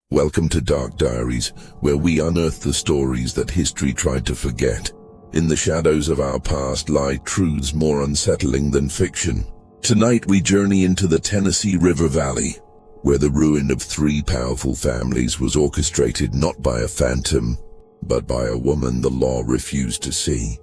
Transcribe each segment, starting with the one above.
Welcome to Dark Diaries, where we unearth the stories that history tried to forget. In the shadows of our past lie truths more unsettling than fiction. Tonight we journey into the Tennessee River Valley, where the ruin of three powerful families was orchestrated not by a phantom, but by a woman the law refused to see.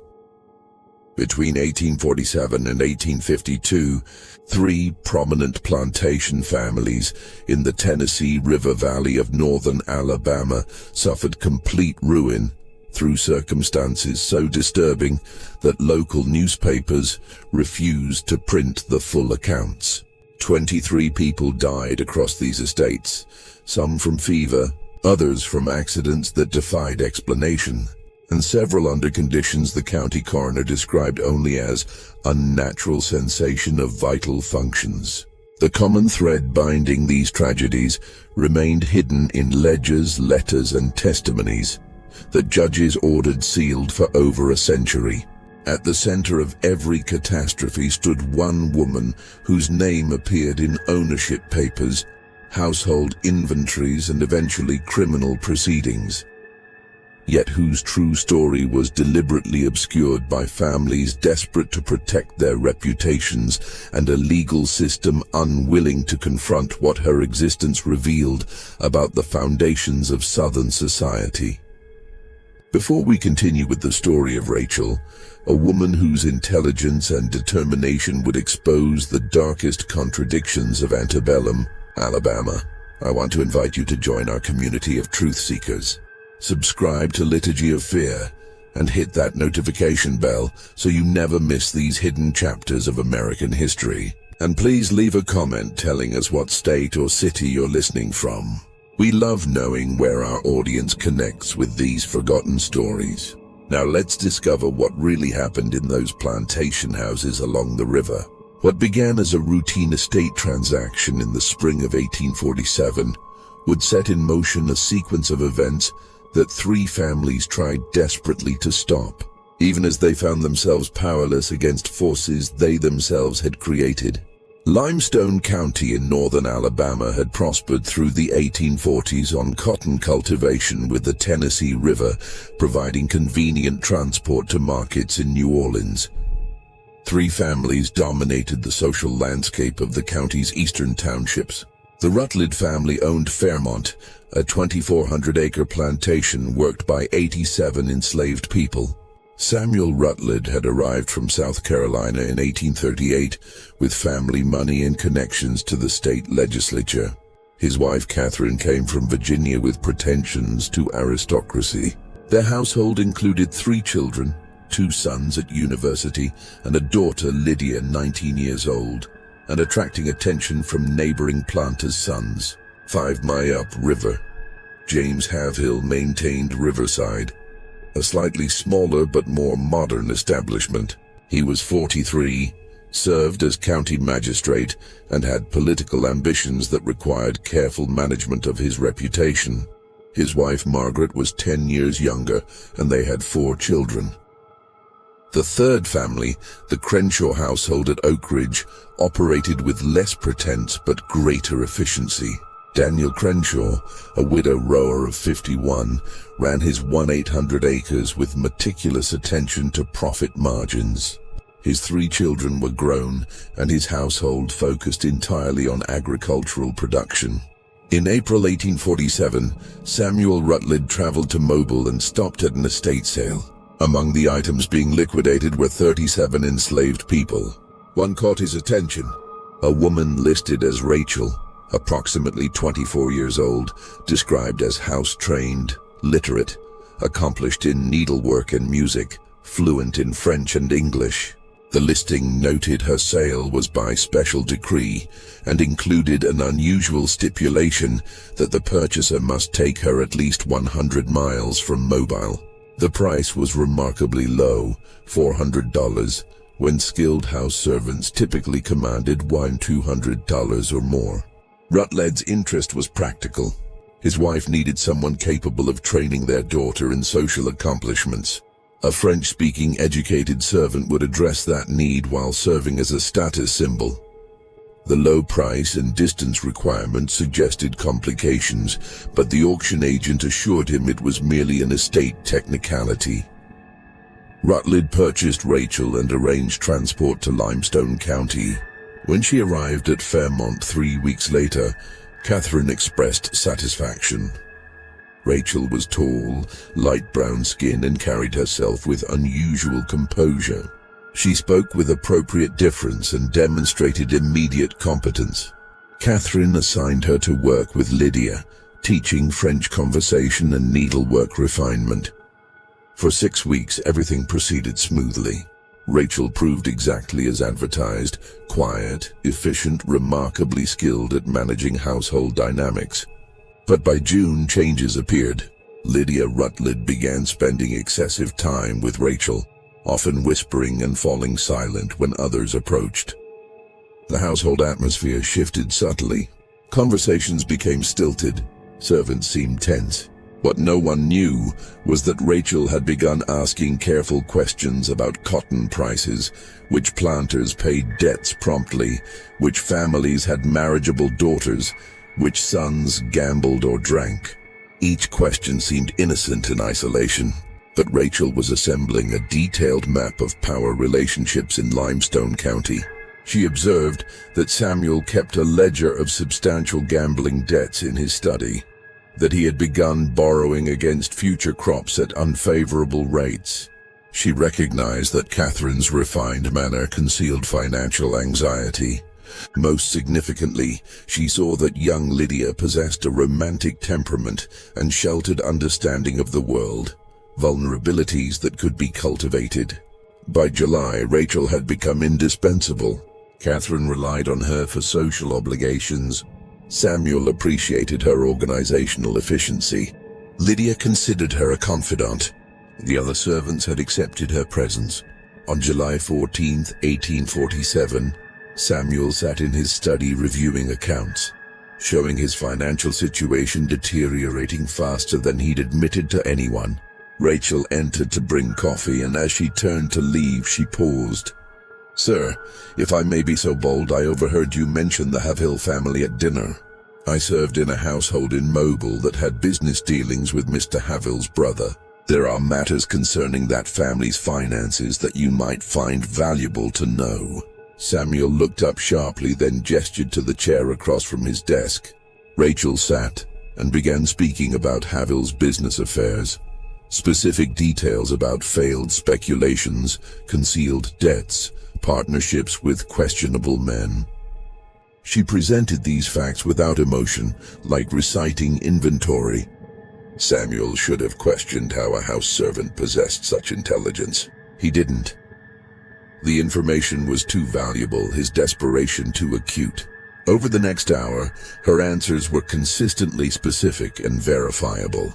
Between 1847 and 1852, three prominent plantation families in the Tennessee River Valley of northern Alabama suffered complete ruin through circumstances so disturbing that local newspapers refused to print the full accounts. 23 people died across these estates, some from fever, others from accidents that defied explanation, and several under conditions the county coroner described only as unnatural cessation of vital functions. The common thread binding these tragedies remained hidden in ledgers, letters, and testimonies that judges ordered sealed for over a century. At the center of every catastrophe stood one woman whose name appeared in ownership papers, household inventories, and eventually criminal proceedings, yet whose true story was deliberately obscured by families desperate to protect their reputations and a legal system unwilling to confront what her existence revealed about the foundations of Southern society. Before we continue with the story of Rachel, a woman whose intelligence and determination would expose the darkest contradictions of antebellum, Alabama, I want to invite you to join our community of truth seekers. Subscribe to Liturgy of Fear and hit that notification bell so you never miss these hidden chapters of American history. And please leave a comment telling us what state or city you're listening from. We love knowing where our audience connects with these forgotten stories. Now let's discover what really happened in those plantation houses along the river. What began as a routine estate transaction in the spring of 1847 would set in motion a sequence of events that three families tried desperately to stop, even as they found themselves powerless against forces they themselves had created. Limestone County in northern Alabama had prospered through the 1840s on cotton cultivation, with the Tennessee River providing convenient transport to markets in New Orleans. Three families dominated the social landscape of the county's eastern townships. The Rutledge family owned Fairmont, a 2,400-acre plantation worked by 87 enslaved people. Samuel Rutledge had arrived from South Carolina in 1838 with family money and connections to the state legislature. His wife Catherine came from Virginia with pretensions to aristocracy. Their household included 3 children, 2 sons at university and a daughter, Lydia, 19 years old, and attracting attention from neighboring planters' sons. 5 miles up river, James Havill maintained Riverside, a slightly smaller but more modern establishment. He was 43, served as county magistrate, and had political ambitions that required careful management of his reputation. His wife Margaret was 10 years younger, and they had 4 children. The third family, the Crenshaw household at Oak Ridge, operated with less pretense but greater efficiency. Daniel Crenshaw, a widow rower of 51, ran his 1,800 acres with meticulous attention to profit margins. His 3 children were grown, and his household focused entirely on agricultural production. In April 1847, Samuel Rutledge traveled to Mobile and stopped at an estate sale. Among the items being liquidated were 37 enslaved people. One caught his attention: a woman listed as Rachel, approximately 24 years old, described as house-trained, literate, accomplished in needlework and music, fluent in French and English. The listing noted her sale was by special decree and included an unusual stipulation that the purchaser must take her at least 100 miles from Mobile. The price was remarkably low, $400, when skilled house servants typically commanded $200 or more. Rutledge's interest was practical. His wife needed someone capable of training their daughter in social accomplishments. A French-speaking educated servant would address that need while serving as a status symbol. The low price and distance requirement suggested complications, but the auction agent assured him it was merely an estate technicality. Rutledge purchased Rachel and arranged transport to Limestone County. When she arrived at Fairmont 3 weeks later, Catherine expressed satisfaction. Rachel was tall, light brown skin and carried herself with unusual composure. She spoke with appropriate deference and demonstrated immediate competence. Catherine assigned her to work with Lydia, teaching French conversation and needlework refinement. For 6 weeks, everything proceeded smoothly. Rachel proved exactly as advertised, quiet, efficient, remarkably skilled at managing household dynamics. But by June, changes appeared. Lydia Rutledge began spending excessive time with Rachel, often whispering and falling silent when others approached. The household atmosphere shifted subtly. Conversations became stilted. Servants seemed tense. What no one knew was that Rachel had begun asking careful questions about cotton prices, which planters paid debts promptly, which families had marriageable daughters, which sons gambled or drank. Each question seemed innocent in isolation. But Rachel was assembling a detailed map of power relationships in Limestone County. She observed that Samuel kept a ledger of substantial gambling debts in his study, that he had begun borrowing against future crops at unfavorable rates. She recognized that Catherine's refined manner concealed financial anxiety. Most significantly, she saw that young Lydia possessed a romantic temperament and sheltered understanding of the world. Vulnerabilities that could be cultivated. By July, Rachel had become indispensable. Catherine relied on her for social obligations. Samuel appreciated her organizational efficiency. Lydia considered her a confidant. The other servants had accepted her presence. On July 14, 1847, Samuel sat in his study reviewing accounts, showing his financial situation deteriorating faster than he'd admitted to anyone. Rachel entered to bring coffee, and as she turned to leave, she paused. "Sir, if I may be so bold, I overheard you mention the Havill family at dinner. I served in a household in Mobile that had business dealings with Mr. Havill's brother. There are matters concerning that family's finances that you might find valuable to know." Samuel looked up sharply, then gestured to the chair across from his desk. Rachel sat and began speaking about Havill's business affairs. Specific details about failed speculations, concealed debts, partnerships with questionable men. She presented these facts without emotion, like reciting inventory. Samuel should have questioned how a house servant possessed such intelligence. He didn't. The information was too valuable, his desperation too acute. Over the next hour, her answers were consistently specific and verifiable.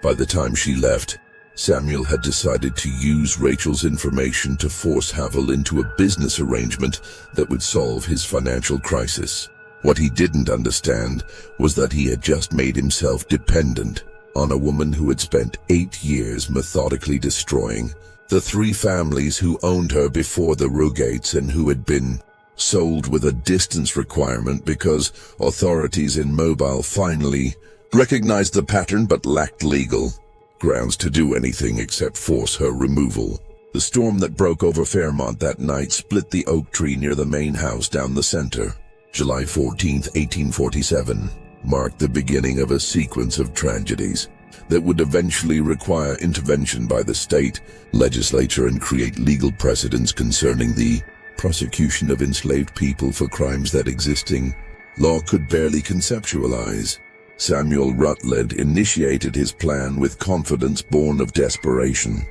By the time she left, Samuel had decided to use Rachel's information to force Havill into a business arrangement that would solve his financial crisis. What he didn't understand was that he had just made himself dependent on a woman who had spent 8 years methodically destroying the 3 families who owned her before the Rogates and who had been sold with a distance requirement because authorities in Mobile finally recognized the pattern but lacked legal grounds to do anything except force her removal. The storm that broke over Fairmont that night split the oak tree near the main house down the center. July 14, 1847, marked the beginning of a sequence of tragedies that would eventually require intervention by the state legislature and create legal precedents concerning the prosecution of enslaved people for crimes that existing law could barely conceptualize. Samuel Rutledge initiated his plan with confidence born of desperation.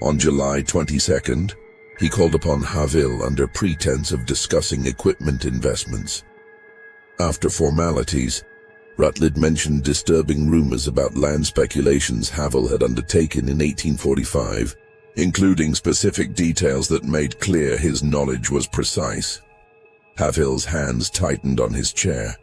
On July 22nd, he called upon Havill under pretense of discussing equipment investments. After formalities, Rutledge mentioned disturbing rumors about land speculations Havill had undertaken in 1845, including specific details that made clear his knowledge was precise. Havill's hands tightened on his chair.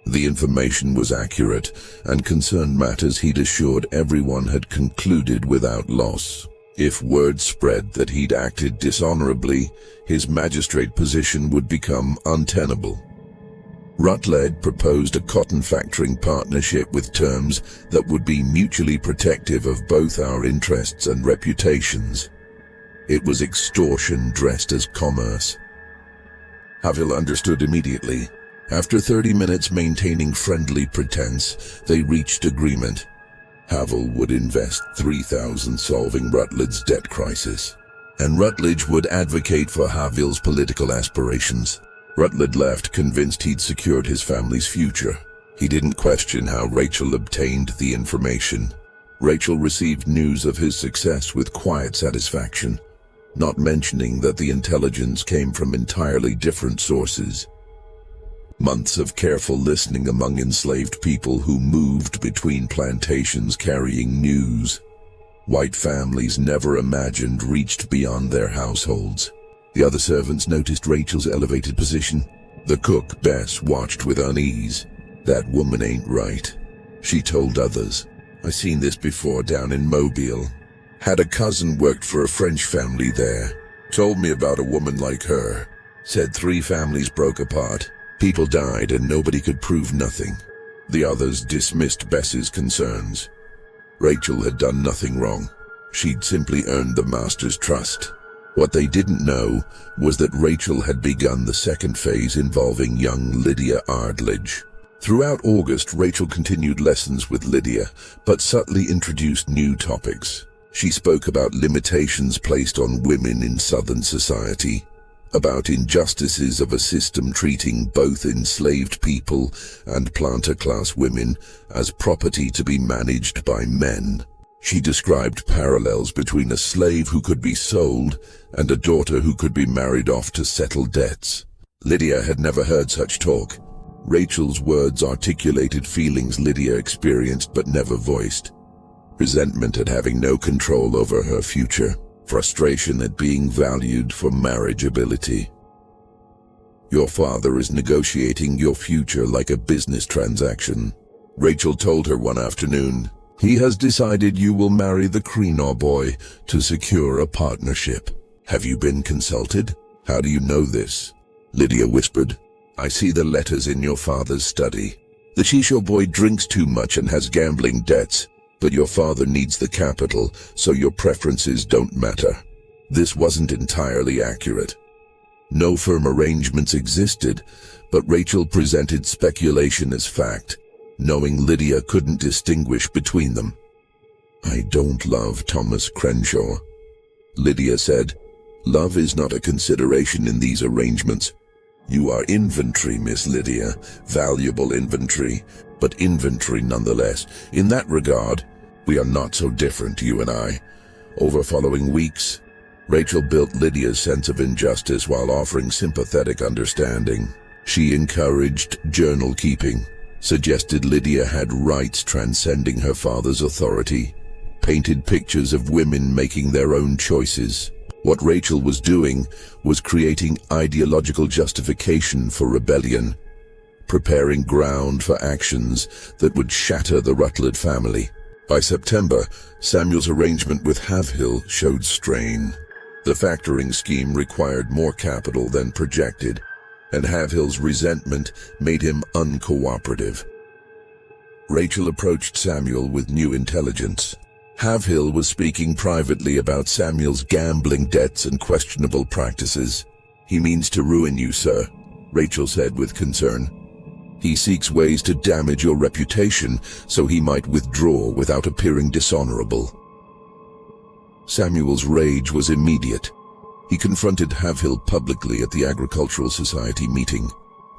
The information was accurate and concerned matters he'd assured everyone had concluded without loss. If word spread that he'd acted dishonorably, his magistrate position would become untenable. Rutledge proposed a cotton factoring partnership with terms that would be mutually protective of both our interests and reputations. It was extortion dressed as commerce. Havel understood immediately. After 30 minutes maintaining friendly pretense, they reached agreement. Havel would invest $3,000 solving Rutledge's debt crisis, and Rutledge would advocate for Havel's political aspirations. Rutledge left convinced he'd secured his family's future. He didn't question how Rachel obtained the information. Rachel received news of his success with quiet satisfaction, not mentioning that the intelligence came from entirely different sources. Months of careful listening among enslaved people who moved between plantations carrying news white families never imagined reached beyond their households. The other servants noticed Rachel's elevated position. The cook, Bess, watched with unease. "That woman ain't right," she told others. "I seen this before down in Mobile. Had a cousin worked for a French family there. Told me about a woman like her. Said 3 families broke apart. People died and nobody could prove nothing." The others dismissed Bess's concerns. Rachel had done nothing wrong. She'd simply earned the master's trust. What they didn't know was that Rachel had begun the second phase involving young Lydia Ardledge. Throughout August, Rachel continued lessons with Lydia, but subtly introduced new topics. She spoke about limitations placed on women in Southern society, about injustices of a system treating both enslaved people and planter-class women as property to be managed by men. She described parallels between a slave who could be sold and a daughter who could be married off to settle debts. Lydia had never heard such talk. Rachel's words articulated feelings Lydia experienced but never voiced. Resentment at having no control over her future. Frustration at being valued for marriageability. "Your father is negotiating your future like a business transaction," Rachel told her one afternoon. "He has decided you will marry the Creenaw boy to secure a partnership. Have you been consulted?" "How do you know this?" Lydia whispered. "I see the letters in your father's study. The Shisho boy drinks too much and has gambling debts, but your father needs the capital, so your preferences don't matter." This wasn't entirely accurate. No firm arrangements existed, but Rachel presented speculation as fact, knowing Lydia couldn't distinguish between them. "I don't love Thomas Crenshaw," Lydia said. "Love is not a consideration in these arrangements. You are inventory, Miss Lydia, valuable inventory, but inventory nonetheless. In that regard, we are not so different, you and I." Over following weeks, Rachel built Lydia's sense of injustice while offering sympathetic understanding. She encouraged journal keeping, suggested Lydia had rights transcending her father's authority, painted pictures of women making their own choices. What Rachel was doing was creating ideological justification for rebellion, preparing ground for actions that would shatter the Rutledge family. By September, Samuel's arrangement with Havel showed strain. The factoring scheme required more capital than projected, and Havel's resentment made him uncooperative. Rachel approached Samuel with new intelligence. Havel was speaking privately about Samuel's gambling debts and questionable practices. "He means to ruin you, sir," Rachel said with concern. "He seeks ways to damage your reputation so he might withdraw without appearing dishonorable." Samuel's rage was immediate. He confronted Havel publicly at the Agricultural Society meeting.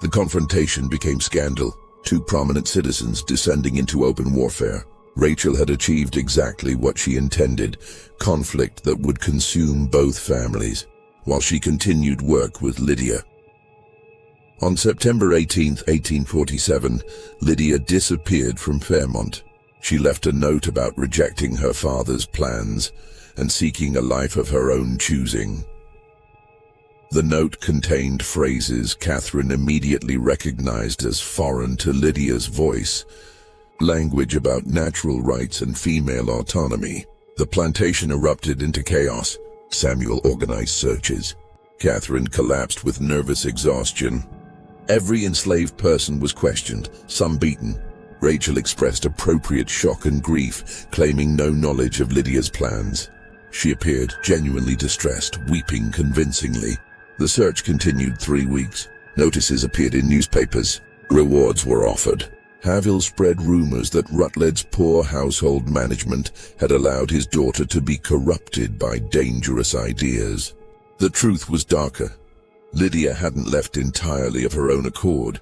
The confrontation became scandal, 2 prominent citizens descending into open warfare. Rachel had achieved exactly what she intended, conflict that would consume both families, while she continued work with Lydia. On September 18, 1847, Lydia disappeared from Fairmont. She left a note about rejecting her father's plans and seeking a life of her own choosing. The note contained phrases Catherine immediately recognized as foreign to Lydia's voice, language about natural rights and female autonomy. The plantation erupted into chaos. Samuel organized searches. Catherine collapsed with nervous exhaustion. Every enslaved person was questioned, some beaten. Rachel expressed appropriate shock and grief, claiming no knowledge of Lydia's plans. She appeared genuinely distressed, weeping convincingly. The search continued 3 weeks. Notices appeared in newspapers. Rewards were offered. Havil spread rumors that Rutledge's poor household management had allowed his daughter to be corrupted by dangerous ideas. The truth was darker. Lydia hadn't left entirely of her own accord.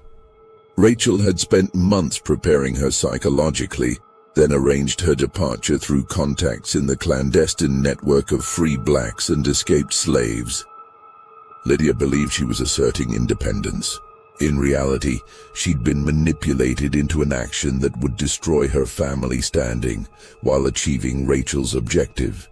Rachel had spent months preparing her psychologically, then arranged her departure through contacts in the clandestine network of free blacks and escaped slaves. Lydia believed she was asserting independence. In reality, she'd been manipulated into an action that would destroy her family standing while achieving Rachel's objective.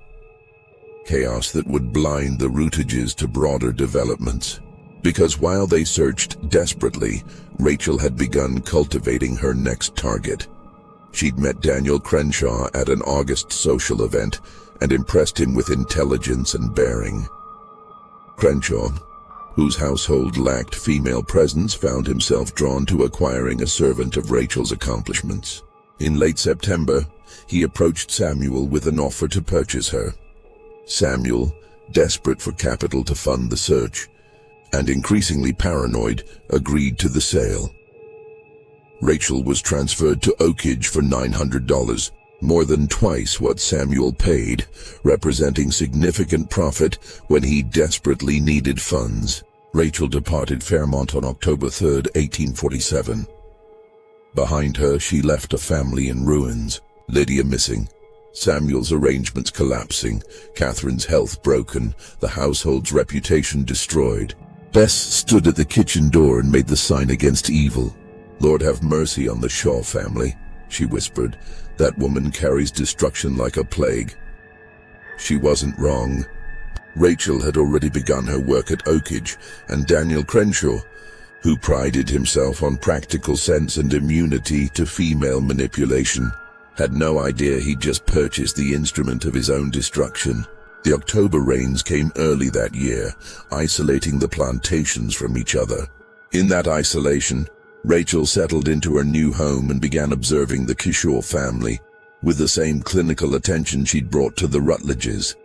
Chaos that would blind the Routages to broader developments. Because while they searched desperately, Rachel had begun cultivating her next target. She'd met Daniel Crenshaw at an August social event and impressed him with intelligence and bearing. Crenshaw, whose household lacked female presence, found himself drawn to acquiring a servant of Rachel's accomplishments. In late September, he approached Samuel with an offer to purchase her. Samuel, desperate for capital to fund the search, and increasingly paranoid, agreed to the sale. Rachel was transferred to Oakage for $900, more than twice what Samuel paid, representing significant profit when he desperately needed funds. Rachel departed Fairmont on October 3, 1847. Behind her, she left a family in ruins, Lydia missing, Samuel's arrangements collapsing, Catherine's health broken, the household's reputation destroyed. Bess stood at the kitchen door and made the sign against evil. "Lord, have mercy on the Shaw family," she whispered. "That woman carries destruction like a plague." She wasn't wrong. Rachel had already begun her work at Oakage, and Daniel Crenshaw, who prided himself on practical sense and immunity to female manipulation, had no idea he'd just purchased the instrument of his own destruction. The October rains came early that year, isolating the plantations from each other. In that isolation, Rachel settled into her new home and began observing the Kishore family, with the same clinical attention she'd brought to the Rutledges.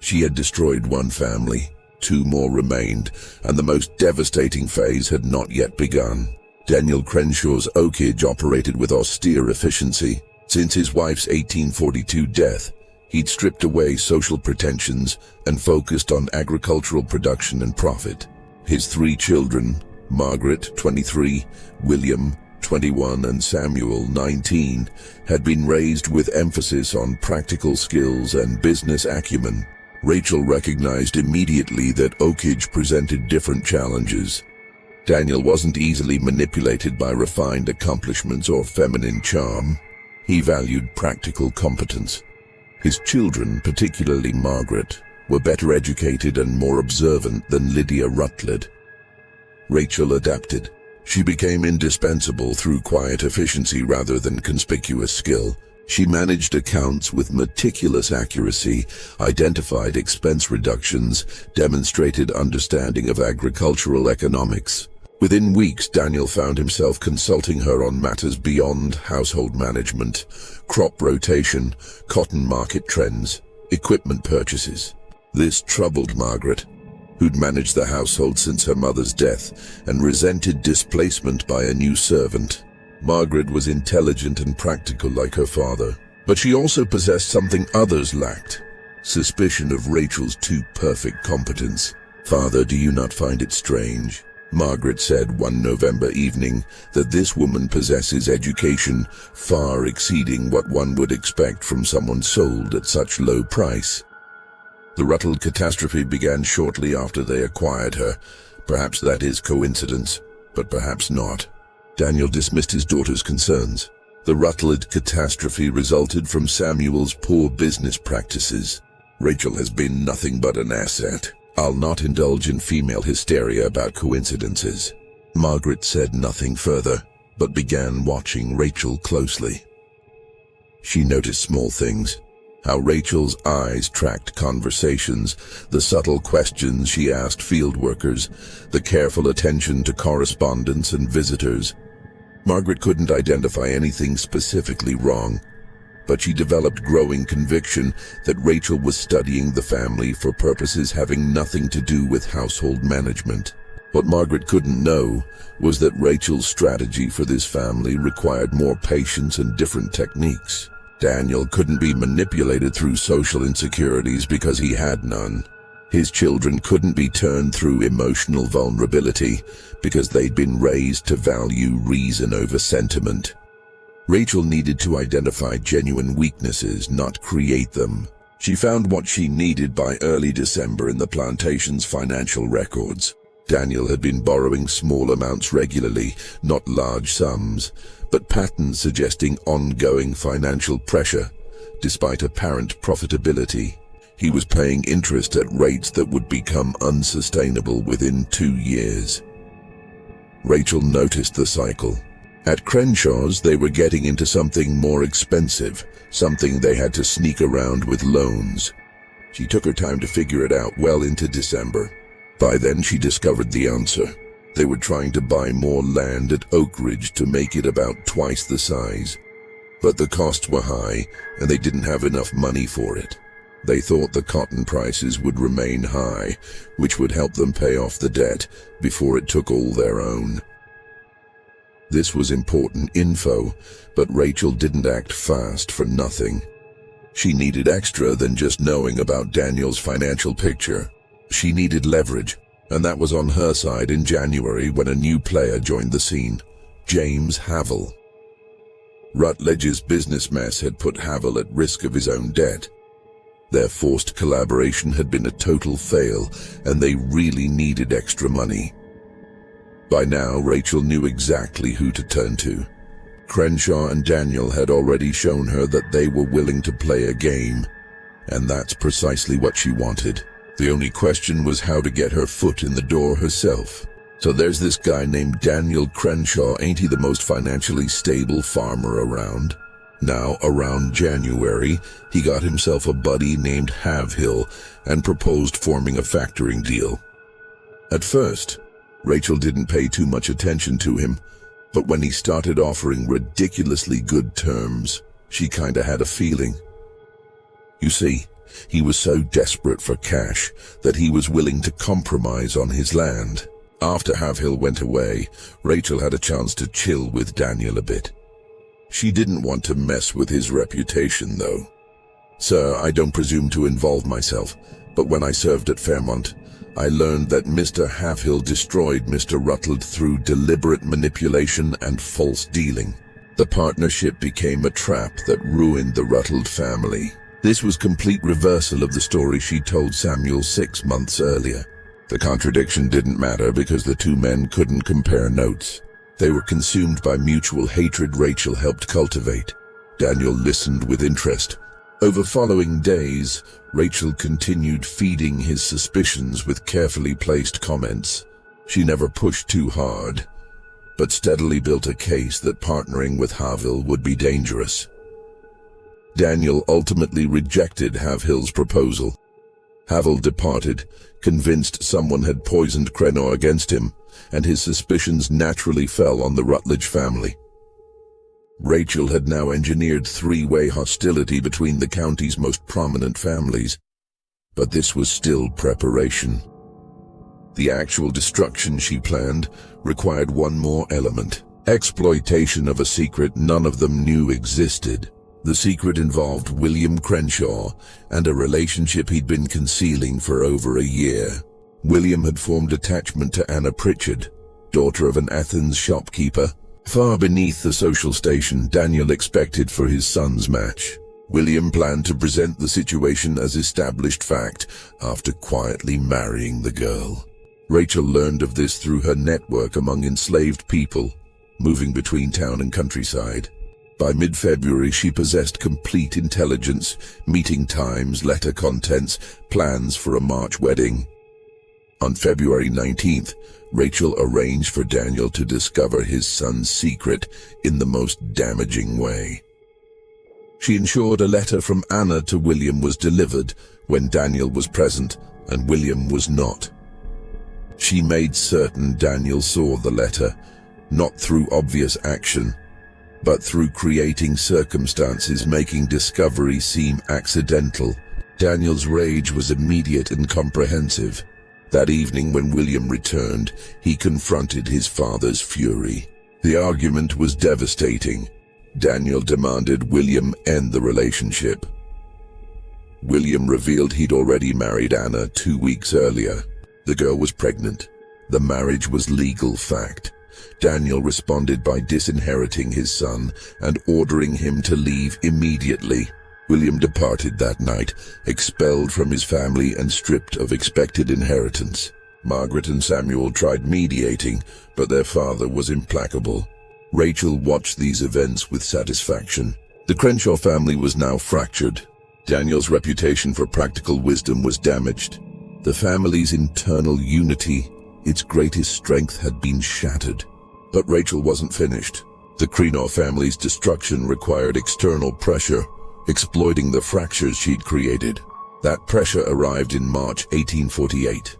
She had destroyed one family, 2 more remained, and the most devastating phase had not yet begun. Daniel Crenshaw's Oakage operated with austere efficiency. Since his wife's 1842 death, he'd stripped away social pretensions and focused on agricultural production and profit. His 3 children, Margaret, 23, William, 21, and Samuel, 19, had been raised with emphasis on practical skills and business acumen. Rachel recognized immediately that Oakage presented different challenges. Daniel wasn't easily manipulated by refined accomplishments or feminine charm. He valued practical competence. His children, particularly Margaret, were better educated and more observant than Lydia Rutledge. Rachel adapted. She became indispensable through quiet efficiency rather than conspicuous skill. She managed accounts with meticulous accuracy, identified expense reductions, demonstrated understanding of agricultural economics. Within weeks, Daniel found himself consulting her on matters beyond household management, crop rotation, cotton market trends, equipment purchases. This troubled Margaret, who'd managed the household since her mother's death and resented displacement by a new servant. Margaret was intelligent and practical like her father, but she also possessed something others lacked: suspicion of Rachel's too perfect competence. "Father, do you not find it strange?" Margaret said one November evening, "that this woman possesses education far exceeding what one would expect from someone sold at such low price." The Rutledge catastrophe began shortly after they acquired her. Perhaps that is coincidence, but perhaps not. Daniel dismissed his daughter's concerns. The Rutledge catastrophe resulted from Samuel's poor business practices. "Rachel has been nothing but an asset. I'll not indulge in female hysteria about coincidences." Margaret said nothing further, but began watching Rachel closely. She noticed small things: How Rachel's eyes tracked conversations, the subtle questions she asked field workers, the careful attention to correspondence and visitors. Margaret couldn't identify anything specifically wrong, but she developed growing conviction that Rachel was studying the family for purposes having nothing to do with household management. What Margaret couldn't know was that Rachel's strategy for this family required more patience and different techniques. Daniel couldn't be manipulated through social insecurities because he had none. His children couldn't be turned through emotional vulnerability because they'd been raised to value reason over sentiment. Rachel needed to identify genuine weaknesses, not create them. She found what she needed by early December in the plantation's financial records. Daniel had been borrowing small amounts regularly, not large sums, but patterns suggesting ongoing financial pressure, despite apparent profitability. He was paying interest at rates that would become unsustainable within 2 years. Rachel noticed the cycle. At Crenshaw's, they were getting into something more expensive, something they had to sneak around with loans. She took her time to figure it out well into December. By then, she discovered the answer. They were trying to buy more land at Oak Ridge to make it about twice the size. But the costs were high, and they didn't have enough money for it. They thought the cotton prices would remain high, which would help them pay off the debt before it took all their own. This was important info, but Rachel didn't act fast for nothing. She needed extra than just knowing about Daniel's financial picture. She needed leverage, and that was on her side in January when a new player joined the scene, James Havel. Rutledge's business mess had put Havel at risk of his own debt. Their forced collaboration had been a total fail, and they really needed extra money. By now, Rachel knew exactly who to turn to. Crenshaw and Daniel had already shown her that they were willing to play a game, and that's precisely what she wanted. The only question was how to get her foot in the door herself. So there's this guy named Daniel Crenshaw, ain't he the most financially stable farmer around? Now, around January, he got himself a buddy named Havill and proposed forming a factoring deal. At first, Rachel didn't pay too much attention to him, but when he started offering ridiculously good terms, she kinda had a feeling. You see, he was so desperate for cash that he was willing to compromise on his land. After Havill went away, Rachel had a chance to chill with Daniel a bit. She didn't want to mess with his reputation, though. Sir, I don't presume to involve myself, but when I served at Fairmont, I learned that Mr. Havill destroyed Mr. Rutledge through deliberate manipulation and false dealing. The partnership became a trap that ruined the Rutledge family. This was complete reversal of the story she told Samuel 6 months earlier. The contradiction didn't matter because the two men couldn't compare notes. They were consumed by mutual hatred Rachel helped cultivate. Daniel listened with interest. Over following days, Rachel continued feeding his suspicions with carefully placed comments. She never pushed too hard, but steadily built a case that partnering with Havill would be dangerous. Daniel ultimately rejected Havill's proposal. Havill departed, convinced someone had poisoned Crenshaw against him, and his suspicions naturally fell on the Rutledge family. Rachel had now engineered three-way hostility between the county's most prominent families, but this was still preparation. The actual destruction she planned required one more element: exploitation of a secret none of them knew existed. The secret involved William Crenshaw and a relationship he'd been concealing for over a year. William had formed attachment to Anna Pritchard, daughter of an Athens shopkeeper. Far beneath the social station Daniel expected for his son's match. William planned to present the situation as established fact after quietly marrying the girl. Rachel learned of this through her network among enslaved people, moving between town and countryside. By mid-February, she possessed complete intelligence, meeting times, letter contents, plans for a March wedding. On February 19th, Rachel arranged for Daniel to discover his son's secret in the most damaging way. She ensured a letter from Anna to William was delivered when Daniel was present and William was not. She made certain Daniel saw the letter, not through obvious action, but through creating circumstances making discovery seem accidental. Daniel's rage was immediate and comprehensive. That evening when William returned, he confronted his father's fury. The argument was devastating. Daniel demanded William end the relationship. William revealed he'd already married Anna 2 weeks earlier. The girl was pregnant. The marriage was legal fact. Daniel responded by disinheriting his son and ordering him to leave immediately. William departed that night, expelled from his family and stripped of expected inheritance. Margaret and Samuel tried mediating, but their father was implacable. Rachel watched these events with satisfaction. The Crenshaw family was now fractured. Daniel's reputation for practical wisdom was damaged. The family's internal unity, its greatest strength, had been shattered. But Rachel wasn't finished. The Crenshaw family's destruction required external pressure, exploiting the fractures she'd created. That pressure arrived in March 1848.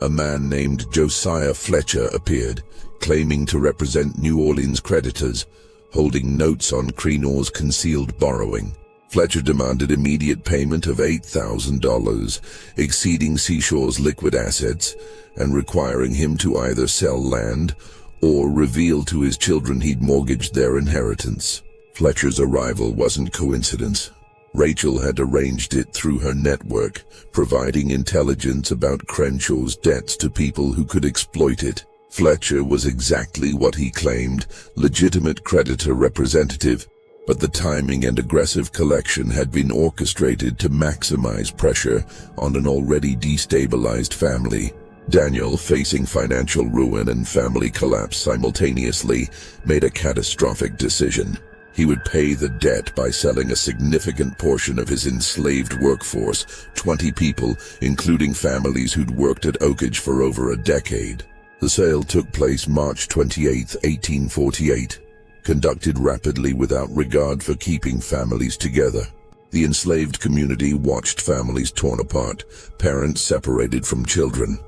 A man named Josiah Fletcher appeared, claiming to represent New Orleans creditors, holding notes on Crenaw's concealed borrowing. Fletcher demanded immediate payment of $8,000, exceeding Seashaw's liquid assets, and requiring him to either sell land or reveal to his children he'd mortgaged their inheritance. Fletcher's arrival wasn't coincidence. Rachel had arranged it through her network, providing intelligence about Crenshaw's debts to people who could exploit it. Fletcher was exactly what he claimed, legitimate creditor representative, but the timing and aggressive collection had been orchestrated to maximize pressure on an already destabilized family. Daniel, facing financial ruin and family collapse simultaneously, made a catastrophic decision. He would pay the debt by selling a significant portion of his enslaved workforce, 20 people, including families who'd worked at Oakage for over a decade. The sale took place March 28, 1848, conducted rapidly without regard for keeping families together. The enslaved community watched families torn apart, parents separated from children.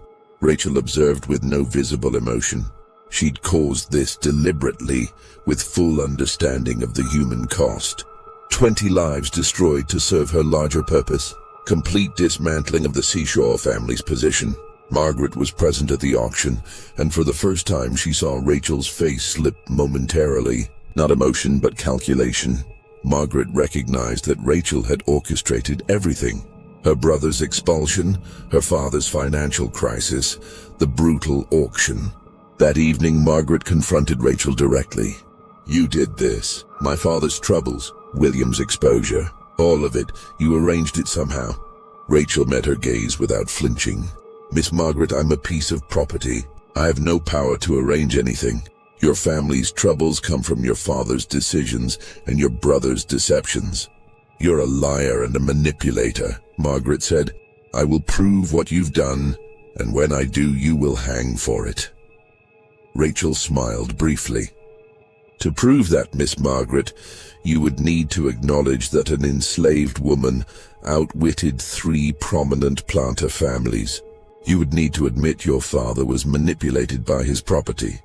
Rachel observed with no visible emotion. She'd caused this deliberately, with full understanding of the human cost. 20 lives destroyed to serve her larger purpose. Complete dismantling of the Seashaw family's position. Margaret was present at the auction, and for the first time she saw Rachel's face slip momentarily. Not emotion, but calculation. Margaret recognized that Rachel had orchestrated everything. Her brother's expulsion, her father's financial crisis, the brutal auction. That evening, Margaret confronted Rachel directly. "You did this. My father's troubles, William's exposure, all of it. You arranged it somehow." Rachel met her gaze without flinching. "Miss Margaret, I'm a piece of property. I have no power to arrange anything. Your family's troubles come from your father's decisions and your brother's deceptions." "You're a liar and a manipulator," Margaret said. "I will prove what you've done, and when I do, you will hang for it." Rachel smiled briefly. "To prove that, Miss Margaret, you would need to acknowledge that an enslaved woman outwitted 3 prominent planter families. You would need to admit your father was manipulated by his property.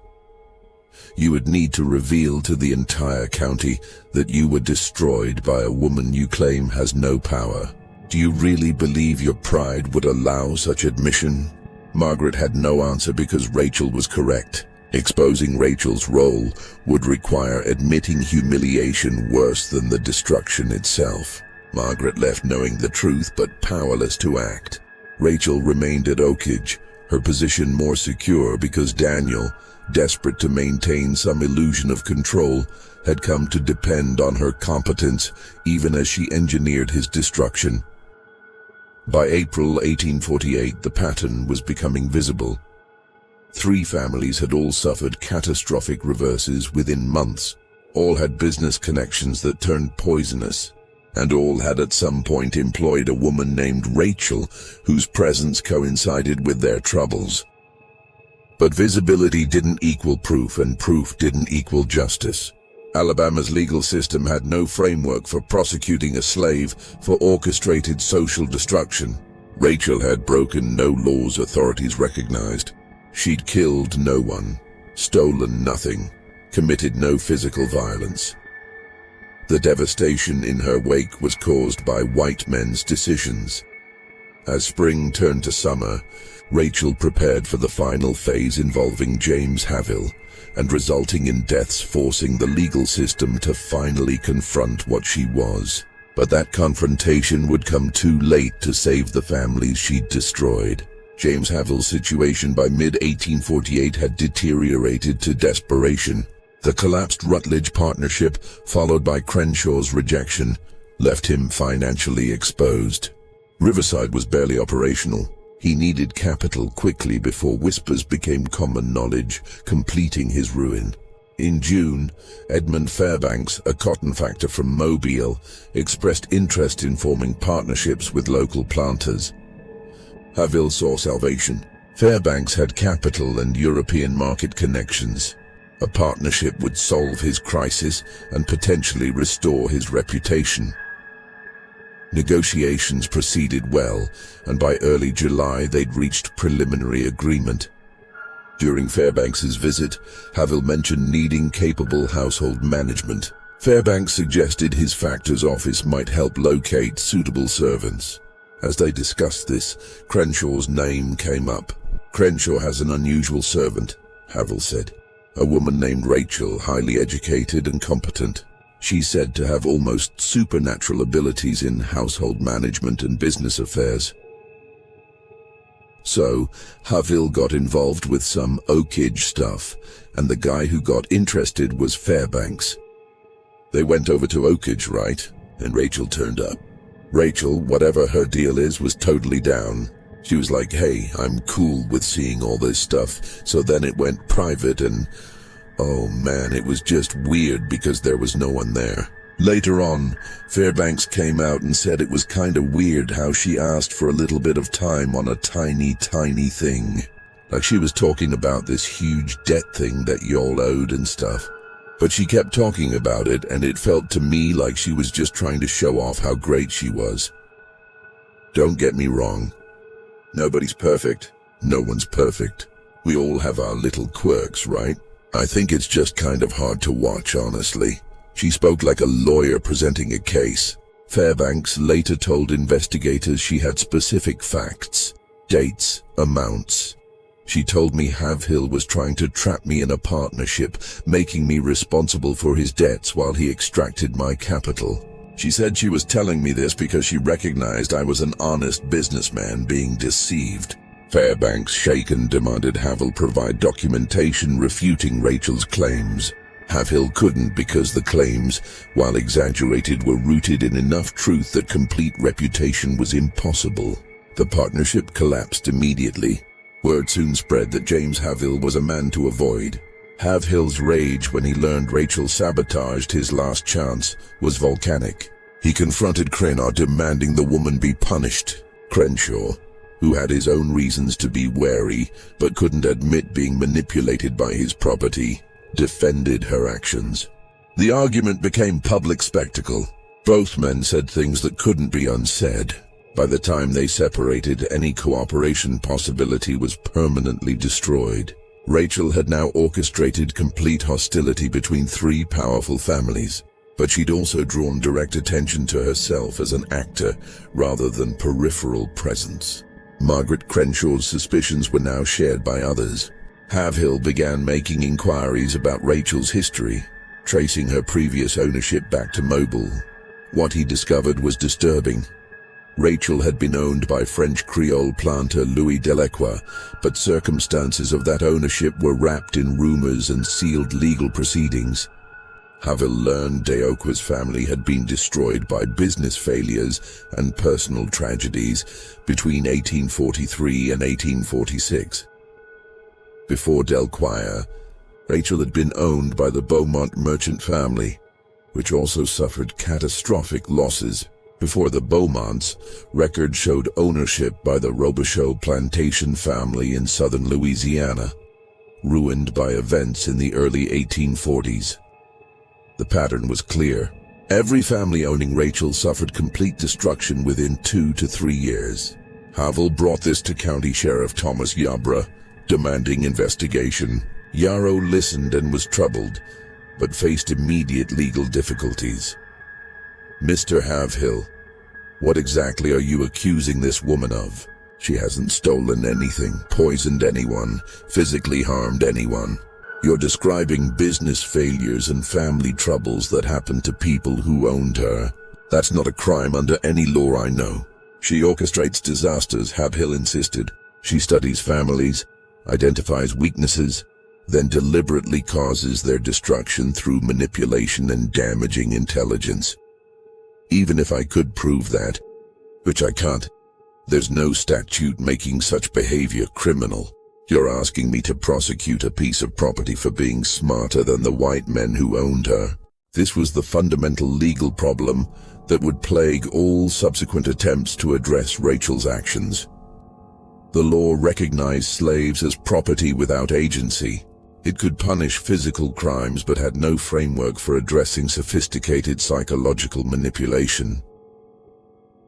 You would need to reveal to the entire county that you were destroyed by a woman you claim has no power. Do you really believe your pride would allow such admission?" Margaret had no answer because Rachel was correct. Exposing Rachel's role would require admitting humiliation worse than the destruction itself. Margaret left knowing the truth but powerless to act. Rachel remained at Oakage, her position more secure because Daniel, desperate to maintain some illusion of control, had come to depend on her competence even as she engineered his destruction. By April 1848, the pattern was becoming visible. 3 families had all suffered catastrophic reverses within months. All had business connections that turned poisonous, and all had at some point employed a woman named Rachel, whose presence coincided with their troubles. But visibility didn't equal proof, and proof didn't equal justice. Alabama's legal system had no framework for prosecuting a slave for orchestrated social destruction. Rachel had broken no laws authorities recognized. She'd killed no one, stolen nothing, committed no physical violence. The devastation in her wake was caused by white men's decisions. As spring turned to summer, Rachel prepared for the final phase involving James Havill, and resulting in deaths forcing the legal system to finally confront what she was. But that confrontation would come too late to save the families she'd destroyed. James Havill's situation by mid-1848 had deteriorated to desperation. The collapsed Rutledge partnership, followed by Crenshaw's rejection, left him financially exposed. Riverside was barely operational. He needed capital quickly before whispers became common knowledge, completing his ruin. In June, Edmund Fairbanks, a cotton factor from Mobile, expressed interest in forming partnerships with local planters. Havill saw salvation. Fairbanks had capital and European market connections. A partnership would solve his crisis and potentially restore his reputation. Negotiations proceeded well, and by early July they'd reached preliminary agreement. During Fairbanks's visit, Havill mentioned needing capable household management. Fairbanks suggested his factor's office might help locate suitable servants. As they discussed this, Crenshaw's name came up. "Crenshaw has an unusual servant," Havill said. "A woman named Rachel, highly educated and competent. She's said to have almost supernatural abilities in household management and business affairs." So, Havill got involved with some Oakage stuff, and the guy who got interested was Fairbanks. They went over to Oakage, right? And Rachel turned up. Rachel, whatever her deal is, was totally down. She was like, "Hey, I'm cool with seeing all this stuff." So then it went private and, oh man, it was just weird because there was no one there. Later on, Fairbanks came out and said it was kinda weird how she asked for a little bit of time on a tiny thing. Like she was talking about this huge debt thing that y'all owed and stuff. But she kept talking about it, and it felt to me like she was just trying to show off how great she was. Don't get me wrong. Nobody's perfect. No one's perfect. We all have our little quirks, right? I think it's just kind of hard to watch, honestly. She spoke like a lawyer presenting a case. Fairbanks later told investigators she had specific facts, dates, amounts. She told me Havill was trying to trap me in a partnership, making me responsible for his debts while he extracted my capital. She said she was telling me this because she recognized I was an honest businessman being deceived. Fairbanks, shaken, demanded Havill provide documentation refuting Rachel's claims. Havill couldn't because the claims, while exaggerated, were rooted in enough truth that complete refutation was impossible. The partnership collapsed immediately. Word soon spread that James Havill was a man to avoid. Havill's rage when he learned Rachel sabotaged his last chance was volcanic. He confronted Crenor, demanding the woman be punished. Crenshaw, who had his own reasons to be wary but couldn't admit being manipulated by his property, defended her actions. The argument became public spectacle. Both men said things that couldn't be unsaid. By the time they separated, any cooperation possibility was permanently destroyed. Rachel had now orchestrated complete hostility between three powerful families, but she'd also drawn direct attention to herself as an actor rather than peripheral presence. Margaret Crenshaw's suspicions were now shared by others. Havill began making inquiries about Rachel's history, tracing her previous ownership back to Mobile. What he discovered was disturbing. Rachel had been owned by French Creole planter Louis Delacroix, but circumstances of that ownership were wrapped in rumors and sealed legal proceedings. Havill learned Delacroix's family had been destroyed by business failures and personal tragedies between 1843 and 1846. Before Delacroix, Rachel had been owned by the Beaumont merchant family, which also suffered catastrophic losses. Before the Beaumonts, records showed ownership by the Robichaud plantation family in southern Louisiana, ruined by events in the early 1840s. The pattern was clear. Every family owning Rachel suffered complete destruction within 2 to 3 years. Havel brought this to County Sheriff Thomas Yarborough, demanding investigation. Yarrow listened and was troubled, but faced immediate legal difficulties. "Mr. Havill, what exactly are you accusing this woman of? She hasn't stolen anything, poisoned anyone, physically harmed anyone. You're describing business failures and family troubles that happened to people who owned her. That's not a crime under any law I know. She orchestrates disasters," Havill insisted. "She studies families, identifies weaknesses, then deliberately causes their destruction through manipulation and damaging intelligence. Even if I could prove that, which I can't, there's no statute making such behavior criminal. You're asking me to prosecute a piece of property for being smarter than the white men who owned her." This was the fundamental legal problem that would plague all subsequent attempts to address Rachel's actions. The law recognized slaves as property without agency. It could punish physical crimes but had no framework for addressing sophisticated psychological manipulation.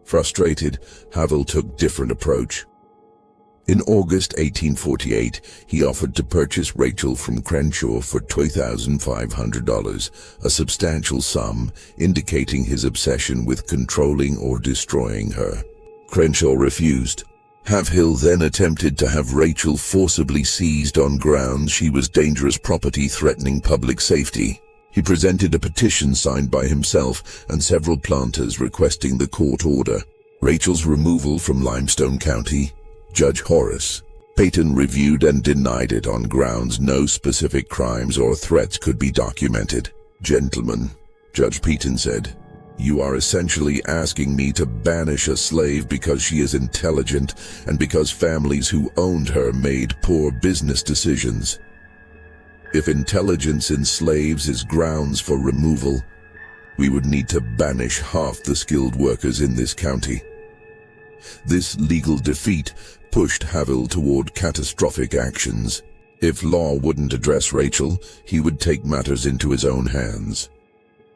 Frustrated, Havill took different approach. In August 1848, he offered to purchase Rachel from Crenshaw for $2,500, a substantial sum indicating his obsession with controlling or destroying her. Crenshaw refused. Havill then attempted to have Rachel forcibly seized on grounds she was dangerous property threatening public safety. He presented a petition signed by himself and several planters requesting the court order Rachel's removal from Limestone County. Judge Horace Peyton reviewed and denied it on grounds no specific crimes or threats could be documented. "Gentlemen," Judge Peyton said, "you are essentially asking me to banish a slave because she is intelligent and because families who owned her made poor business decisions. If intelligence in slaves is grounds for removal, we would need to banish half the skilled workers in this county." This legal defeat pushed Havill toward catastrophic actions. If law wouldn't address Rachel, he would take matters into his own hands.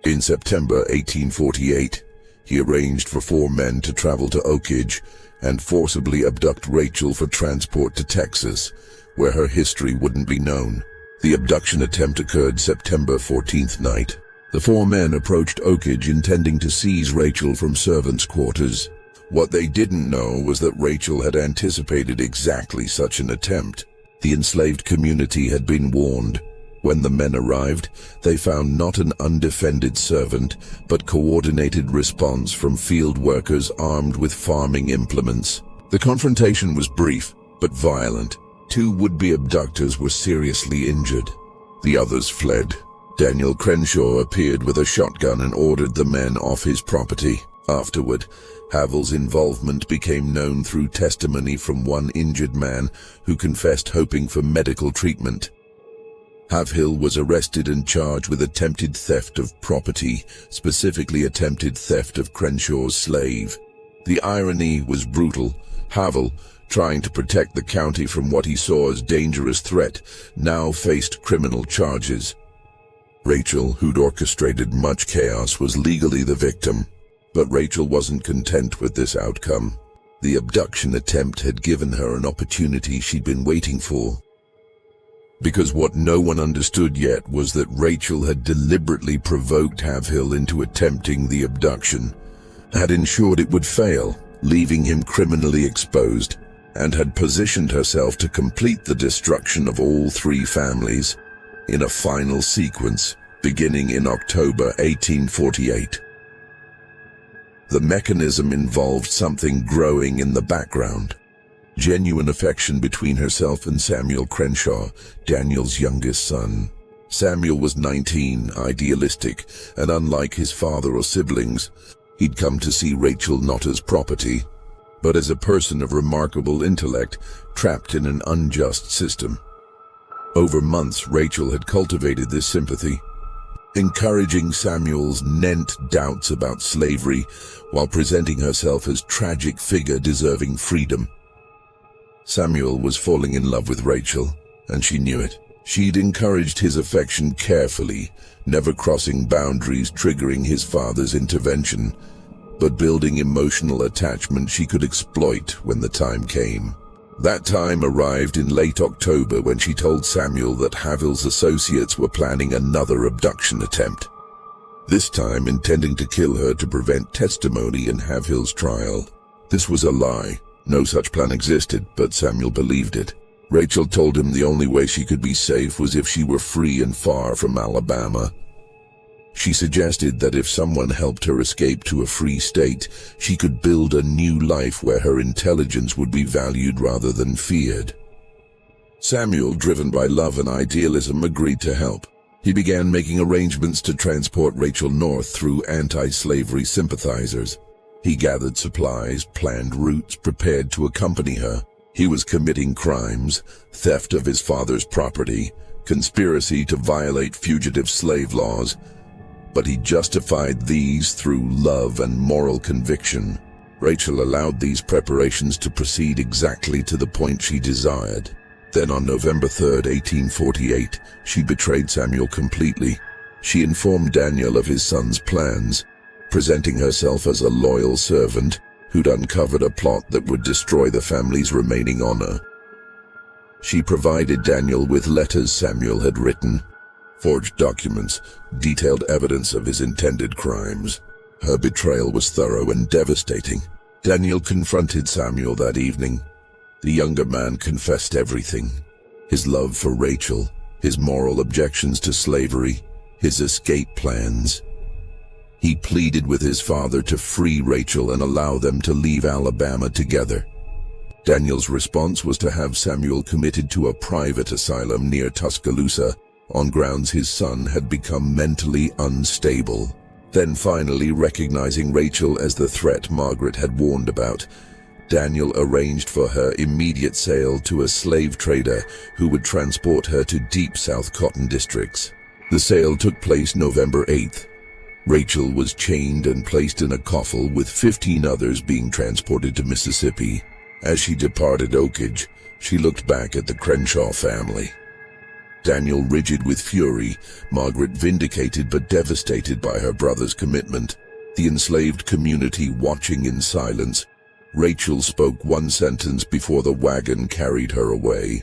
In September 1848, he arranged for 4 men to travel to Oakage and forcibly abduct Rachel for transport to Texas, where her history wouldn't be known. The abduction attempt occurred September 14th night. The 4 men approached Oakage intending to seize Rachel from servants' quarters. What they didn't know was that Rachel had anticipated exactly such an attempt. The enslaved community had been warned. When the men arrived, they found not an undefended servant, but coordinated response from field workers armed with farming implements. The confrontation was brief, but violent. 2 would-be abductors were seriously injured. The others fled. Daniel Crenshaw appeared with a shotgun and ordered the men off his property. Afterward, Havill's involvement became known through testimony from one injured man who confessed hoping for medical treatment. Havill was arrested and charged with attempted theft of property, specifically attempted theft of Crenshaw's slave. The irony was brutal. Havill, trying to protect the county from what he saw as dangerous threat, now faced criminal charges. Rachel, who'd orchestrated much chaos, was legally the victim. But Rachel wasn't content with this outcome. The abduction attempt had given her an opportunity she'd been waiting for. Because what no one understood yet was that Rachel had deliberately provoked Havill into attempting the abduction, had ensured it would fail, leaving him criminally exposed, and had positioned herself to complete the destruction of all 3 families in a final sequence beginning in October 1848. The mechanism involved something growing in the background. Genuine affection between herself and Samuel Crenshaw, Daniel's youngest son. Samuel was 19, idealistic, and unlike his father or siblings, he'd come to see Rachel not as property, but as a person of remarkable intellect trapped in an unjust system. Over months, Rachel had cultivated this sympathy, encouraging Samuel's nagging doubts about slavery while presenting herself as a tragic figure deserving freedom. Samuel was falling in love with Rachel, and she knew it. She'd encouraged his affection carefully, never crossing boundaries triggering his father's intervention, but building emotional attachment she could exploit when the time came. That time arrived in late October when she told Samuel that Havill's associates were planning another abduction attempt. This time intending to kill her to prevent testimony in Havill's trial. This was a lie. No such plan existed, but Samuel believed it. Rachel told him the only way she could be safe was if she were free and far from Alabama. She suggested that if someone helped her escape to a free state, she could build a new life where her intelligence would be valued rather than feared. Samuel, driven by love and idealism, agreed to help. He began making arrangements to transport Rachel north through anti-slavery sympathizers. He gathered supplies, planned routes, prepared to accompany her. He was committing crimes, theft of his father's property, conspiracy to violate fugitive slave laws, but he justified these through love and moral conviction. Rachel allowed these preparations to proceed exactly to the point she desired. Then on November 3rd, 1848, she betrayed Samuel completely. She informed Daniel of his son's plans, presenting herself as a loyal servant who'd uncovered a plot that would destroy the family's remaining honor. She provided Daniel with letters Samuel had written, forged documents, detailed evidence of his intended crimes. Her betrayal was thorough and devastating. Daniel confronted Samuel that evening. The younger man confessed everything: his love for Rachel, his moral objections to slavery, his escape plans. He pleaded with his father to free Rachel and allow them to leave Alabama together. Daniel's response was to have Samuel committed to a private asylum near Tuscaloosa on grounds his son had become mentally unstable. Then finally, recognizing Rachel as the threat Margaret had warned about, Daniel arranged for her immediate sale to a slave trader who would transport her to deep South cotton districts. The sale took place November 8th. Rachel was chained and placed in a coffle, with 15 others being transported to Mississippi. As she departed Oakage, she looked back at the Crenshaw family. Daniel rigid with fury, Margaret vindicated but devastated by her brother's commitment, the enslaved community watching in silence. Rachel spoke one sentence before the wagon carried her away.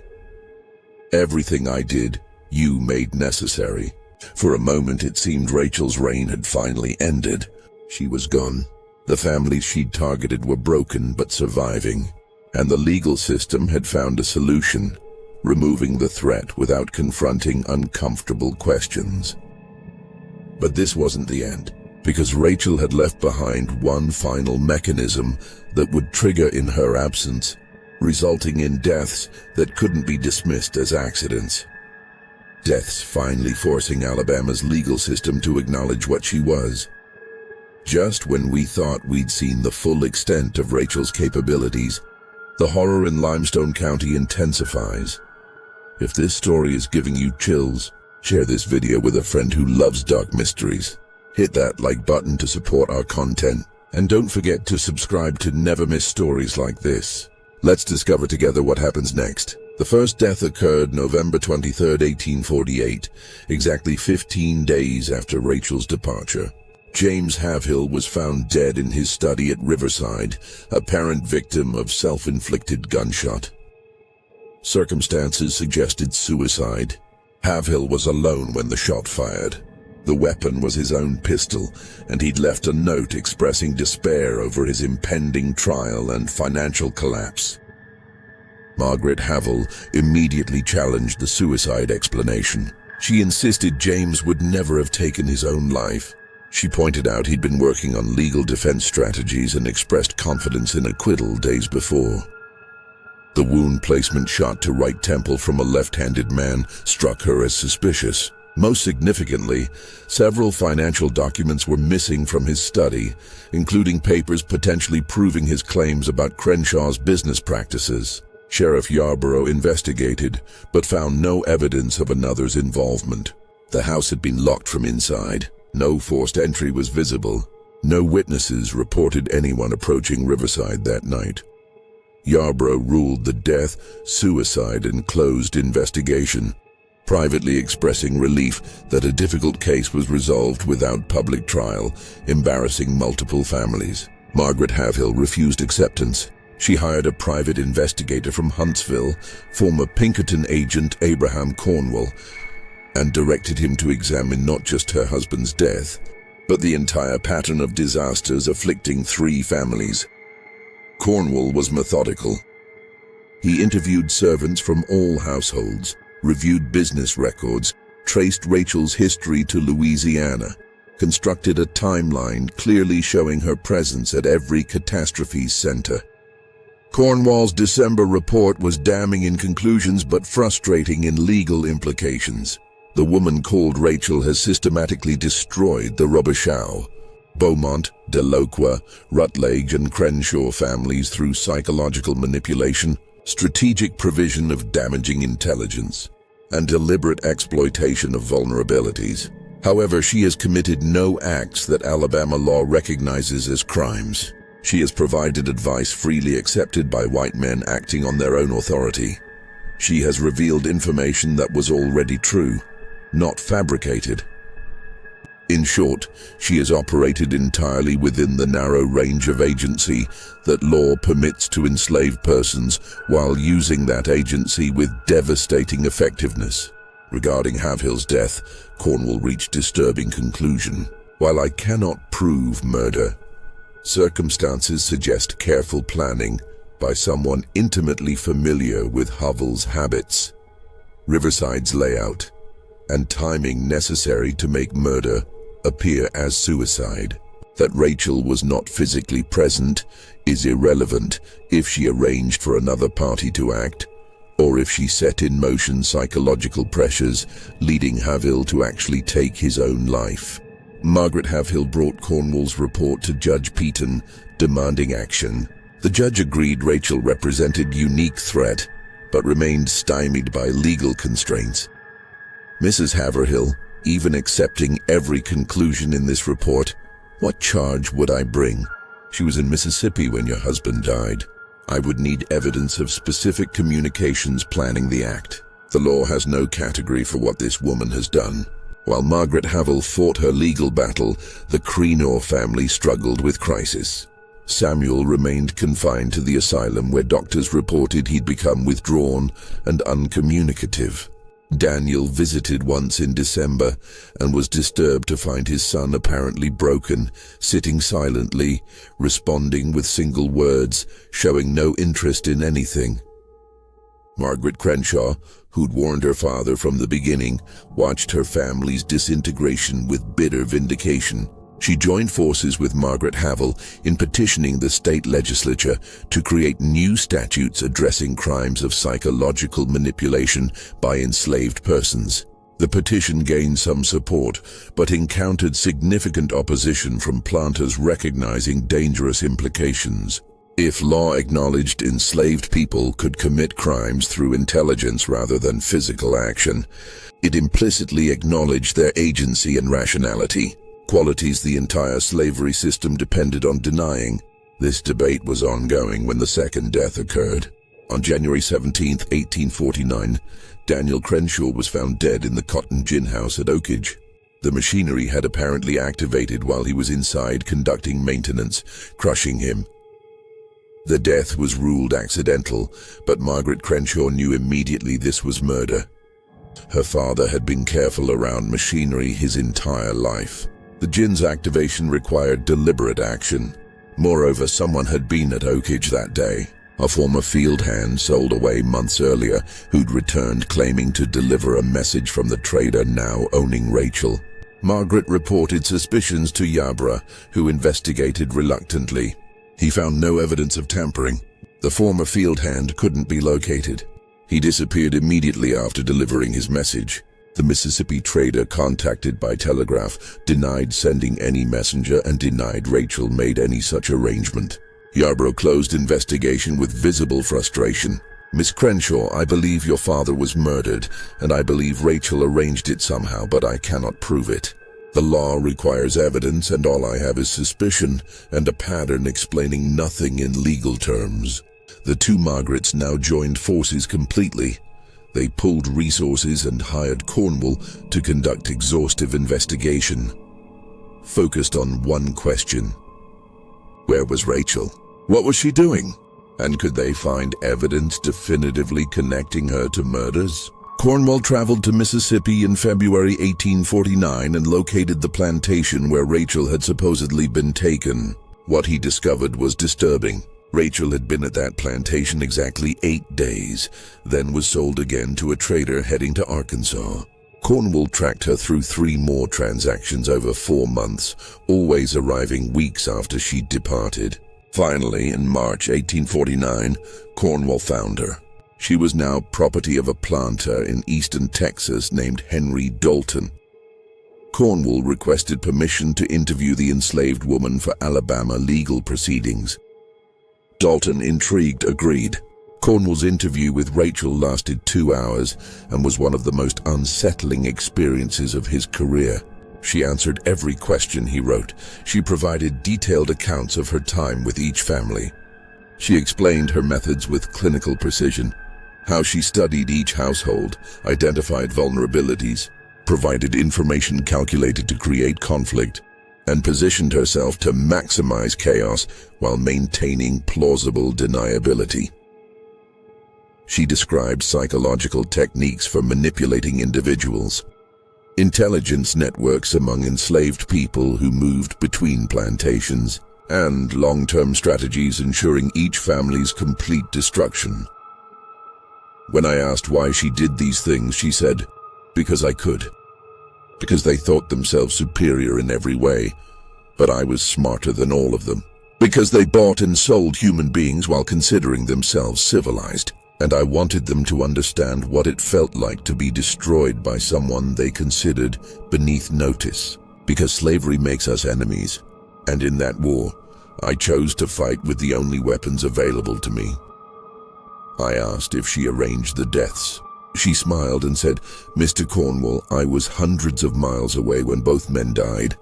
"Everything I did, you made necessary." For a moment it seemed Rachel's reign had finally ended. She was gone. The families she'd targeted were broken but surviving, and the legal system had found a solution: removing the threat without confronting uncomfortable questions. But this wasn't the end, because Rachel had left behind one final mechanism that would trigger in her absence, resulting in deaths that couldn't be dismissed as accidents. Deaths finally forcing Alabama's legal system to acknowledge what she was. Just when we thought we'd seen the full extent of Rachel's capabilities, the horror in Limestone County intensifies. If this story is giving you chills, share this video with a friend who loves dark mysteries. Hit that like button to support our content, and don't forget to subscribe to never miss stories like this. Let's discover together what happens next. The first death occurred November 23rd, 1848, exactly 15 days after Rachel's departure. James Havill was found dead in his study at Riverside, apparent victim of self-inflicted gunshot. Circumstances suggested suicide. Havill was alone when the shot fired. The weapon was his own pistol, and he'd left a note expressing despair over his impending trial and financial collapse. Margaret Havill immediately challenged the suicide explanation. She insisted James would never have taken his own life. She pointed out he'd been working on legal defense strategies and expressed confidence in acquittal days before. The wound placement shot to right temple from a left-handed man struck her as suspicious. Most significantly, several financial documents were missing from his study, including papers potentially proving his claims about Crenshaw's business practices. Sheriff Yarborough investigated, but found no evidence of another's involvement. The house had been locked from inside. No forced entry was visible. No witnesses reported anyone approaching Riverside that night. Yarborough ruled the death suicide and closed investigation, privately expressing relief that a difficult case was resolved without public trial, embarrassing multiple families. Margaret Havill refused acceptance. She hired a private investigator from Huntsville, former Pinkerton agent Abraham Cornwall, and directed him to examine not just her husband's death, but the entire pattern of disasters afflicting 3 families. Cornwall was methodical. He interviewed servants from all households, reviewed business records, traced Rachel's history to Louisiana, constructed a timeline clearly showing her presence at every catastrophe's center. Cornwall's December report was damning in conclusions but frustrating in legal implications. The woman called Rachel has systematically destroyed the Robichaud, Beaumont, Delacroix, Rutledge and Crenshaw families through psychological manipulation, strategic provision of damaging intelligence, and deliberate exploitation of vulnerabilities. However, she has committed no acts that Alabama law recognizes as crimes. She has provided advice freely accepted by white men acting on their own authority. She has revealed information that was already true, not fabricated. In short, she has operated entirely within the narrow range of agency that law permits to enslaved persons while using that agency with devastating effectiveness. Regarding Havill's death, Cornwall reached a disturbing conclusion. While I cannot prove murder, circumstances suggest careful planning by someone intimately familiar with Havill's habits, Riverside's layout, and timing necessary to make murder appear as suicide. That Rachel was not physically present is irrelevant if she arranged for another party to act, or if she set in motion psychological pressures leading Havill to actually take his own life. Margaret Havill brought Cornwall's report to Judge Peaton, demanding action. The judge agreed Rachel represented unique threat, but remained stymied by legal constraints. Mrs. Haverhill, even accepting every conclusion in this report, what charge would I bring? She was in Mississippi when your husband died. I would need evidence of specific communications planning the act. The law has no category for what this woman has done. While Margaret Havill fought her legal battle, the Creenor family struggled with crisis. Samuel remained confined to the asylum where doctors reported he'd become withdrawn and uncommunicative. Daniel visited once in December and was disturbed to find his son apparently broken, sitting silently, responding with single words, showing no interest in anything. Margaret Crenshaw, who'd warned her father from the beginning, watched her family's disintegration with bitter vindication. She joined forces with Margaret Havill in petitioning the state legislature to create new statutes addressing crimes of psychological manipulation by enslaved persons. The petition gained some support, but encountered significant opposition from planters recognizing dangerous implications. If law acknowledged enslaved people could commit crimes through intelligence rather than physical action, it implicitly acknowledged their agency and rationality, qualities the entire slavery system depended on denying. This debate was ongoing when the second death occurred. On January 17, 1849, Daniel Crenshaw was found dead in the cotton gin house at Oakage. The machinery had apparently activated while he was inside conducting maintenance, crushing him. The death was ruled accidental, but Margaret Crenshaw knew immediately this was murder. Her father had been careful around machinery his entire life. The gin's activation required deliberate action. Moreover, someone had been at Oakage that day, a former field hand sold away months earlier who'd returned claiming to deliver a message from the trader now owning Rachel. Margaret reported suspicions to Yarborough, who investigated reluctantly. He found no evidence of tampering. The former field hand couldn't be located. He disappeared immediately after delivering his message. The Mississippi trader, contacted by telegraph, denied sending any messenger and denied Rachel made any such arrangement. Yarborough closed investigation with visible frustration. Miss Crenshaw, I believe your father was murdered, and I believe Rachel arranged it somehow, but I cannot prove it. The law requires evidence, and all I have is suspicion and a pattern explaining nothing in legal terms. The two Margarets now joined forces completely. They pooled resources and hired Cornwall to conduct exhaustive investigation, focused on one question. Where was Rachel? What was she doing? And could they find evidence definitively connecting her to murders? Cornwall traveled to Mississippi in February 1849 and located the plantation where Rachel had supposedly been taken. What he discovered was disturbing. Rachel had been at that plantation exactly 8 days, then was sold again to a trader heading to Arkansas. Cornwall tracked her through 3 more transactions over 4 months, always arriving weeks after she'd departed. Finally, in March 1849, Cornwall found her. She was now property of a planter in eastern Texas named Henry Dalton. Cornwall requested permission to interview the enslaved woman for Alabama legal proceedings. Dalton, intrigued, agreed. Cornwall's interview with Rachel lasted 2 hours and was one of the most unsettling experiences of his career. She answered every question, he wrote. She provided detailed accounts of her time with each family. She explained her methods with clinical precision, how she studied each household, identified vulnerabilities, provided information calculated to create conflict, and positioned herself to maximize chaos while maintaining plausible deniability. She described psychological techniques for manipulating individuals, intelligence networks among enslaved people who moved between plantations, and long-term strategies ensuring each family's complete destruction. When I asked why she did these things, she said, "Because I could. Because they thought themselves superior in every way, but I was smarter than all of them. Because they bought and sold human beings while considering themselves civilized, and I wanted them to understand what it felt like to be destroyed by someone they considered beneath notice. Because slavery makes us enemies, and in that war, I chose to fight with the only weapons available to me." I asked if she arranged the deaths. She smiled and said, "Mr. Cornwall, I was hundreds of miles away when both men died.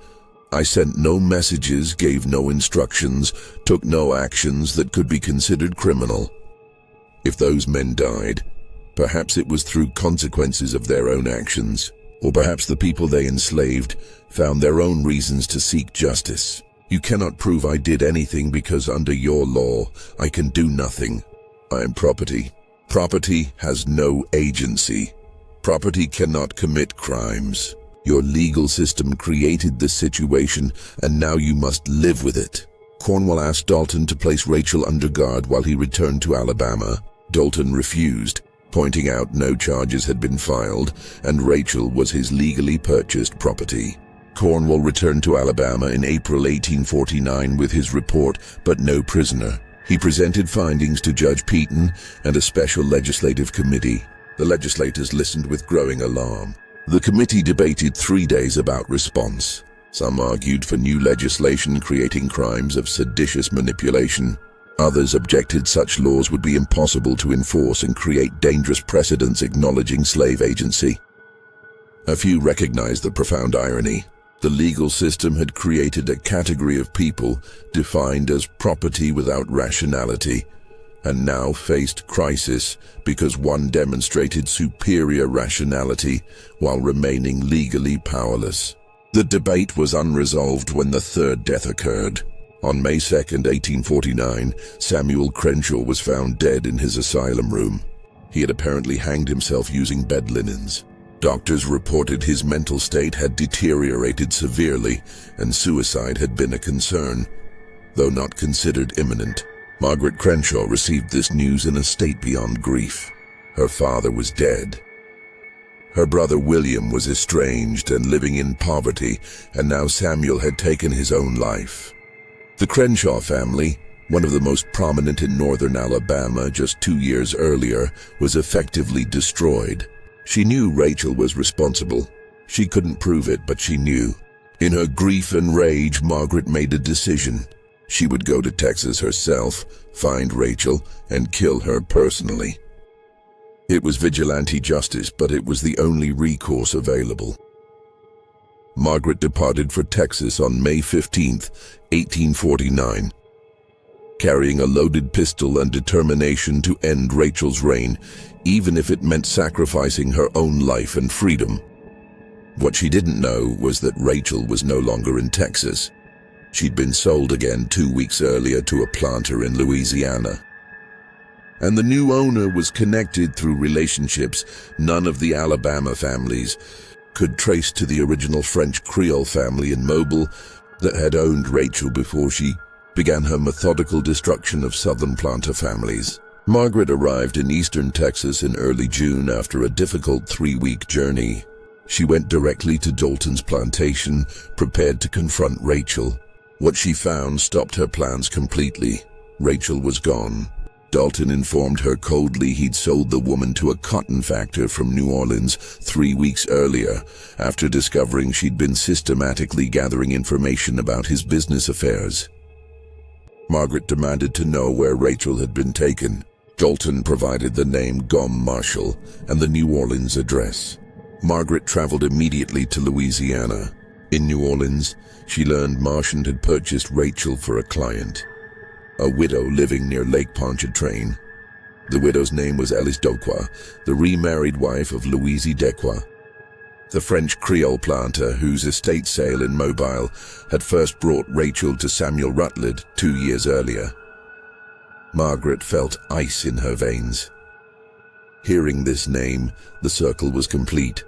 I sent no messages, gave no instructions, took no actions that could be considered criminal. If those men died, perhaps it was through consequences of their own actions, or perhaps the people they enslaved found their own reasons to seek justice. You cannot prove I did anything because under your law, I can do nothing. I am property. Property has no agency. Property cannot commit crimes. Your legal system created this situation, and now you must live with it." Cornwall asked Dalton to place Rachel under guard while he returned to Alabama. Dalton refused, pointing out no charges had been filed, and Rachel was his legally purchased property. Cornwall returned to Alabama in April 1849 with his report, but no prisoner. He presented findings to Judge Peaton and a special legislative committee. The legislators listened with growing alarm. The committee debated 3 days about response. Some argued for new legislation creating crimes of seditious manipulation. Others objected such laws would be impossible to enforce and create dangerous precedents acknowledging slave agency. A few recognized the profound irony. The legal system had created a category of people defined as property without rationality, and now faced crisis because one demonstrated superior rationality while remaining legally powerless. The debate was unresolved when the third death occurred. On May 2, 1849, Samuel Crenshaw was found dead in his asylum room. He had apparently hanged himself using bed linens. Doctors reported his mental state had deteriorated severely, and suicide had been a concern, though not considered imminent. Margaret Crenshaw received this news in a state beyond grief. Her father was dead. Her brother William was estranged and living in poverty, and now Samuel had taken his own life. The Crenshaw family, one of the most prominent in northern Alabama just 2 years earlier, was effectively destroyed. She knew Rachel was responsible. She couldn't prove it, but she knew. In her grief and rage, Margaret made a decision. She would go to Texas herself, find Rachel, and kill her personally. It was vigilante justice, but it was the only recourse available. Margaret departed for Texas on May 15, 1849. carrying a loaded pistol and determination to end Rachel's reign, even if it meant sacrificing her own life and freedom. What she didn't know was that Rachel was no longer in Texas. She'd been sold again 2 weeks earlier to a planter in Louisiana. And the new owner was connected through relationships none of the Alabama families could trace to the original French Creole family in Mobile that had owned Rachel before she began her methodical destruction of southern planter families. Margaret arrived in eastern Texas in early June after a difficult 3-week journey. She went directly to Dalton's plantation, prepared to confront Rachel. What she found stopped her plans completely. Rachel was gone. Dalton informed her coldly he'd sold the woman to a cotton factor from New Orleans 3 weeks earlier, after discovering she'd been systematically gathering information about his business affairs. Margaret demanded to know where Rachel had been taken. Dalton provided the name Gomme Marshall and the New Orleans address. Margaret traveled immediately to Louisiana. In New Orleans, she learned Marchand had purchased Rachel for a client, a widow living near Lake Pontchartrain. The widow's name was Alice Docqua, the remarried wife of Louise Decqua, the French Creole planter whose estate sale in Mobile had first brought Rachel to Samuel Rutledge 2 years earlier. Margaret felt ice in her veins. Hearing this name, the circle was complete.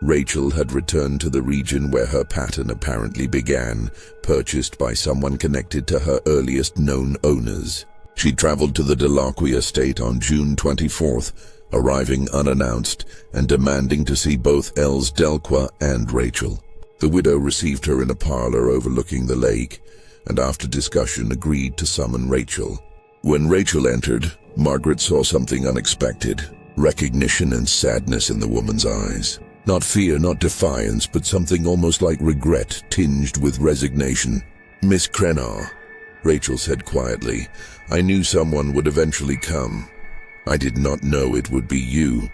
Rachel had returned to the region where her pattern apparently began, purchased by someone connected to her earliest known owners. She traveled to the Delacqua estate on June 24th, arriving unannounced and demanding to see both Els Delqua and Rachel. The widow received her in a parlor overlooking the lake, and after discussion agreed to summon Rachel. When Rachel entered, Margaret saw something unexpected: recognition and sadness in the woman's eyes. Not fear, not defiance, but something almost like regret tinged with resignation. "Miss Crennaugh," Rachel said quietly, "I knew someone would eventually come. I did not know it would be you."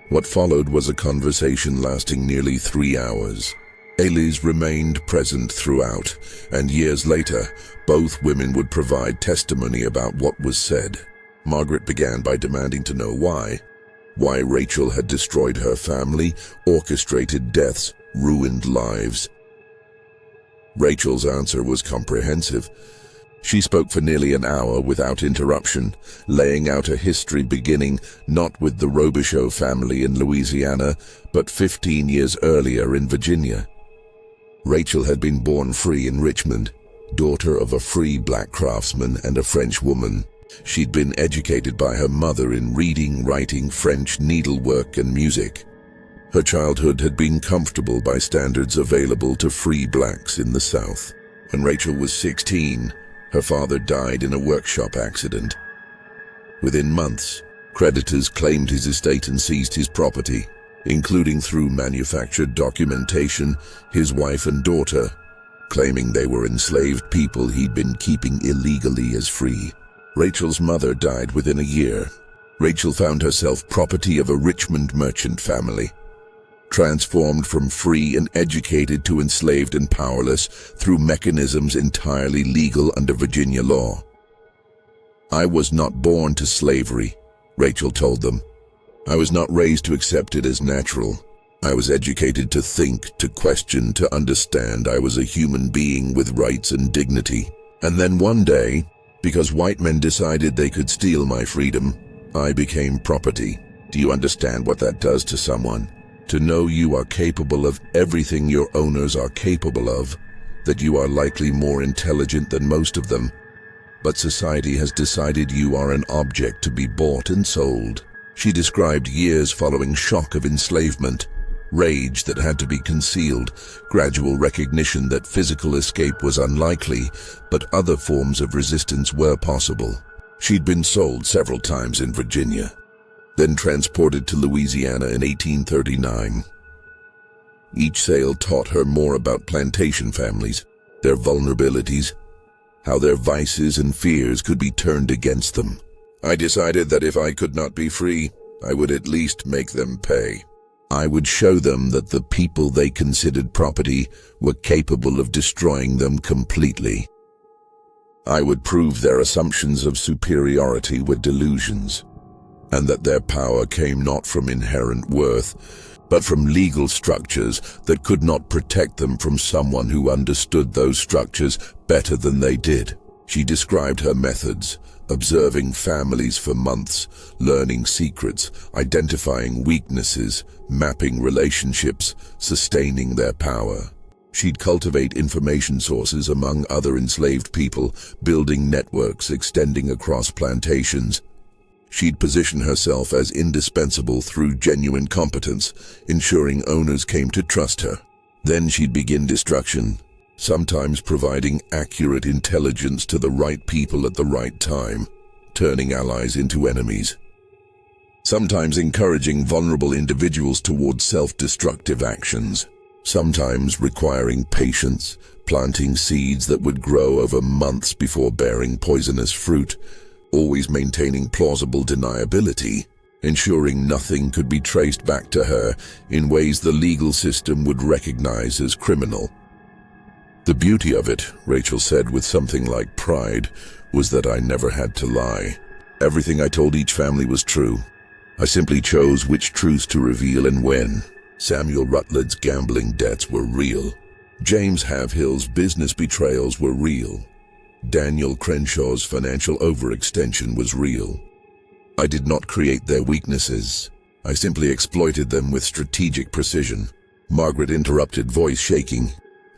What followed was a conversation lasting nearly 3 hours. Elise remained present throughout, and years later, both women would provide testimony about what was said. Margaret began by demanding to know why Rachel had destroyed her family, orchestrated deaths, ruined lives. Rachel's answer was comprehensive. She spoke for nearly an hour without interruption, laying out a history beginning not with the Robichaux family in Louisiana, but 15 years earlier in Virginia. Rachel had been born free in Richmond, daughter of a free black craftsman and a French woman. She'd been educated by her mother in reading, writing, French, needlework, and music. Her childhood had been comfortable by standards available to free blacks in the South. When Rachel was 16, her father died in a workshop accident. Within months, creditors claimed his estate and seized his property, including through manufactured documentation, his wife and daughter, claiming they were enslaved people he'd been keeping illegally as free. Rachel's mother died within a year. Rachel found herself property of a Richmond merchant family, transformed from free and educated to enslaved and powerless through mechanisms entirely legal under Virginia law. "I was not born to slavery," Rachel told them. "I was not raised to accept it as natural. I was educated to think, to question, to understand I was a human being with rights and dignity. And then one day, because white men decided they could steal my freedom, I became property. Do you understand what that does to someone? To know you are capable of everything your owners are capable of, that you are likely more intelligent than most of them, but society has decided you are an object to be bought and sold." She described years following shock of enslavement, rage that had to be concealed, gradual recognition that physical escape was unlikely, but other forms of resistance were possible. She'd been sold several times in Virginia, then transported to Louisiana in 1839. Each sale taught her more about plantation families, their vulnerabilities, how their vices and fears could be turned against them. "I decided that if I could not be free, I would at least make them pay. I would show them that the people they considered property were capable of destroying them completely. I would prove their assumptions of superiority were delusions, and that their power came not from inherent worth, but from legal structures that could not protect them from someone who understood those structures better than they did. She described her methods: observing families for months, learning secrets, identifying weaknesses, mapping relationships, sustaining their power. She'd cultivate information sources among other enslaved people, building networks extending across plantations. She'd position herself as indispensable through genuine competence, ensuring owners came to trust her. Then she'd begin destruction, sometimes providing accurate intelligence to the right people at the right time, turning allies into enemies. Sometimes encouraging vulnerable individuals towards self-destructive actions. Sometimes requiring patience, planting seeds that would grow over months before bearing poisonous fruit, always maintaining plausible deniability, ensuring nothing could be traced back to her in ways the legal system would recognize as criminal. The beauty of it, Rachel said with something like pride, was that I never had to lie. Everything I told each family was true. I simply chose which truths to reveal and when. Samuel Rutledge's gambling debts were real. James Havehill's business betrayals were real. Daniel Crenshaw's financial overextension was real. I did not create their weaknesses. I simply exploited them with strategic precision. Margaret interrupted, voice shaking.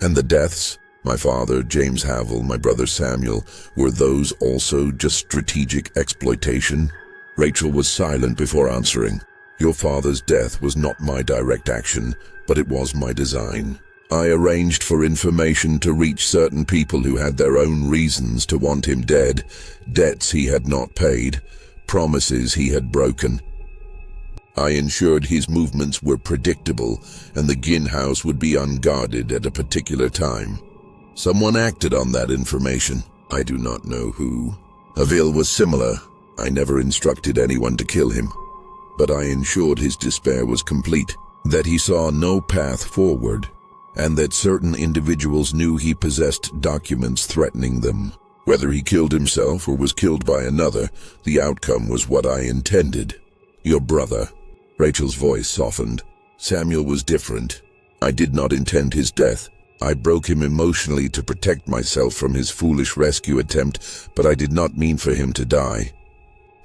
And the deaths? My father, James Havill, my brother Samuel, were those also just strategic exploitation? Rachel was silent before answering. Your father's death was not my direct action, but it was my design. I arranged for information to reach certain people who had their own reasons to want him dead, debts he had not paid, promises he had broken. I ensured his movements were predictable and the Ginn house would be unguarded at a particular time. Someone acted on that information. I do not know who. Havill was similar. I never instructed anyone to kill him, but I ensured his despair was complete, that he saw no path forward, and that certain individuals knew he possessed documents threatening them. Whether he killed himself or was killed by another, the outcome was what I intended. Your brother. Rachel's voice softened. Samuel was different. I did not intend his death. I broke him emotionally to protect myself from his foolish rescue attempt, but I did not mean for him to die.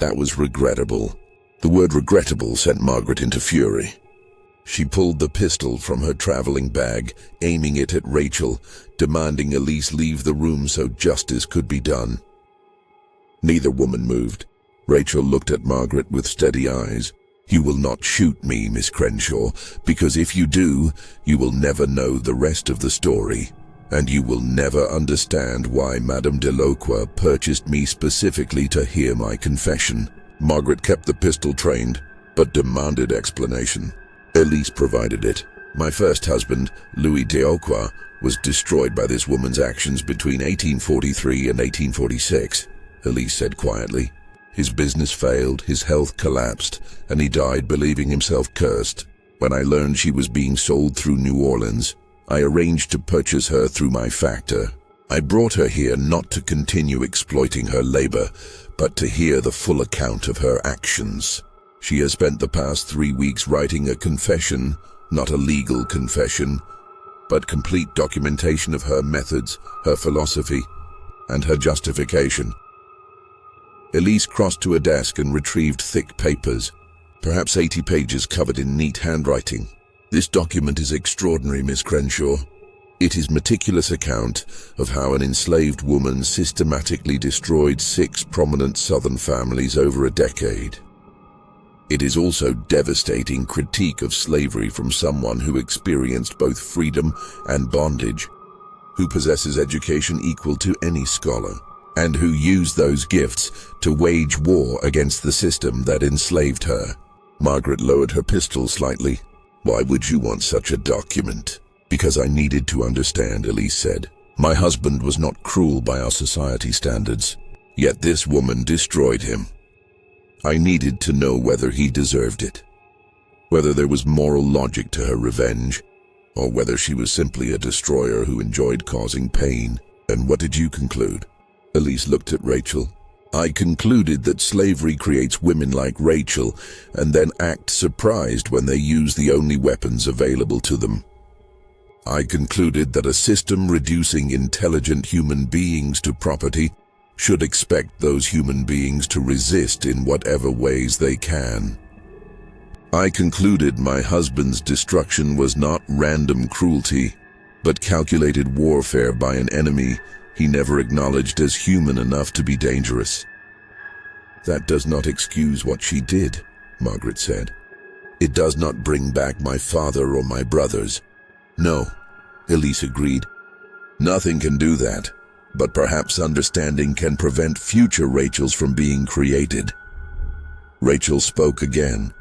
That was regrettable. The word regrettable sent Margaret into fury. She pulled the pistol from her traveling bag, aiming it at Rachel, demanding Elise leave the room so justice could be done. Neither woman moved. Rachel looked at Margaret with steady eyes. You will not shoot me, Miss Crenshaw, because if you do, you will never know the rest of the story, and you will never understand why Madame Delacroix purchased me specifically to hear my confession. Margaret kept the pistol trained, but demanded explanation. Elise provided it. My first husband, Louis Delacroix, was destroyed by this woman's actions between 1843 and 1846, Elise said quietly. His business failed, his health collapsed, and he died believing himself cursed. When I learned she was being sold through New Orleans, I arranged to purchase her through my factor. I brought her here not to continue exploiting her labor, but to hear the full account of her actions. She has spent the past 3 weeks writing a confession, not a legal confession, but complete documentation of her methods, her philosophy, and her justification. Elise crossed to a desk and retrieved thick papers, perhaps 80 pages covered in neat handwriting. This document is extraordinary, Miss Crenshaw. It is meticulous account of how an enslaved woman systematically destroyed 6 prominent Southern families over a decade. It is also devastating critique of slavery from someone who experienced both freedom and bondage, who possesses education equal to any scholar, and who used those gifts to wage war against the system that enslaved her. Margaret lowered her pistol slightly. Why would you want such a document? Because I needed to understand, Elise said. My husband was not cruel by our society standards, yet this woman destroyed him. I needed to know whether he deserved it, whether there was moral logic to her revenge, or whether she was simply a destroyer who enjoyed causing pain. And what did you conclude? Elise looked at Rachel. I concluded that slavery creates women like Rachel and then act surprised when they use the only weapons available to them. I concluded that a system reducing intelligent human beings to property should expect those human beings to resist in whatever ways they can. I concluded my husband's destruction was not random cruelty, but calculated warfare by an enemy he never acknowledged as human enough to be dangerous. That does not excuse what she did, Margaret said. It does not bring back my father or my brothers. No, Elise agreed. Nothing can do that, but perhaps understanding can prevent future Rachels from being created. Rachel spoke again.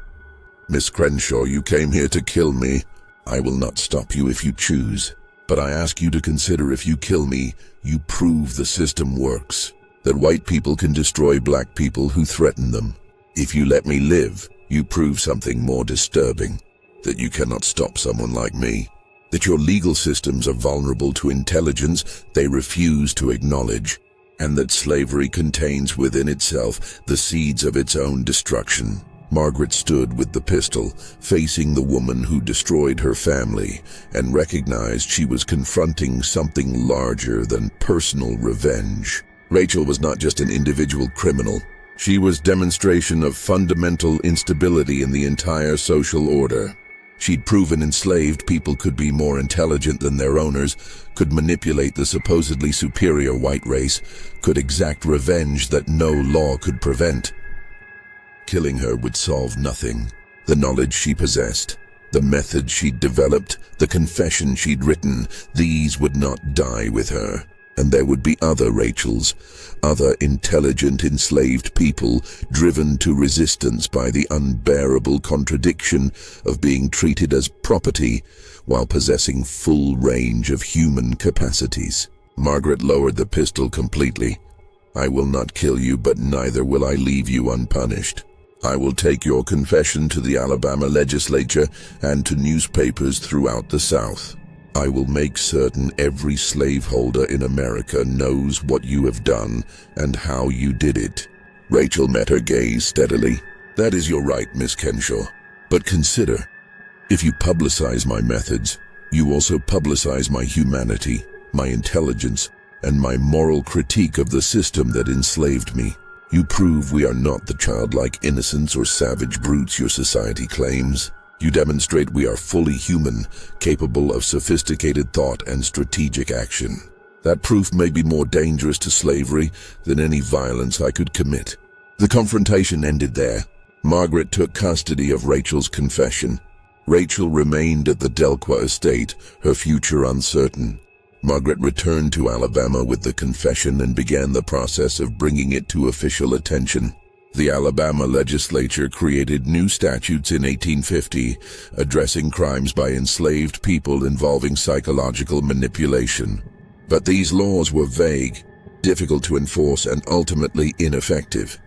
Miss Crenshaw, you came here to kill me. I will not stop you if you choose, but I ask you to consider if you kill me, you prove the system works, that white people can destroy black people who threaten them. If you let me live, you prove something more disturbing, that you cannot stop someone like me, that your legal systems are vulnerable to intelligence they refuse to acknowledge, and that slavery contains within itself the seeds of its own destruction. Margaret stood with the pistol, facing the woman who destroyed her family, and recognized she was confronting something larger than personal revenge. Rachel was not just an individual criminal. She was demonstration of fundamental instability in the entire social order. She'd proven enslaved people could be more intelligent than their owners, could manipulate the supposedly superior white race, could exact revenge that no law could prevent. Killing her would solve nothing. The knowledge she possessed, the method she'd developed, the confession she'd written, these would not die with her. And there would be other Rachels, other intelligent enslaved people driven to resistance by the unbearable contradiction of being treated as property while possessing full range of human capacities. Margaret lowered the pistol completely. I will not kill you, but neither will I leave you unpunished. I will take your confession to the Alabama legislature and to newspapers throughout the South. I will make certain every slaveholder in America knows what you have done and how you did it. Rachel met her gaze steadily. That is your right, Miss Crenshaw. But consider, if you publicize my methods, you also publicize my humanity, my intelligence, and my moral critique of the system that enslaved me. You prove we are not the childlike innocents or savage brutes your society claims. You demonstrate we are fully human, capable of sophisticated thought and strategic action. That proof may be more dangerous to slavery than any violence I could commit. The confrontation ended there. Margaret took custody of Rachel's confession. Rachel remained at the Delqua estate, her future uncertain. Margaret returned to Alabama with the confession and began the process of bringing it to official attention. The Alabama legislature created new statutes in 1850 addressing crimes by enslaved people involving psychological manipulation. But these laws were vague, difficult to enforce, and ultimately ineffective.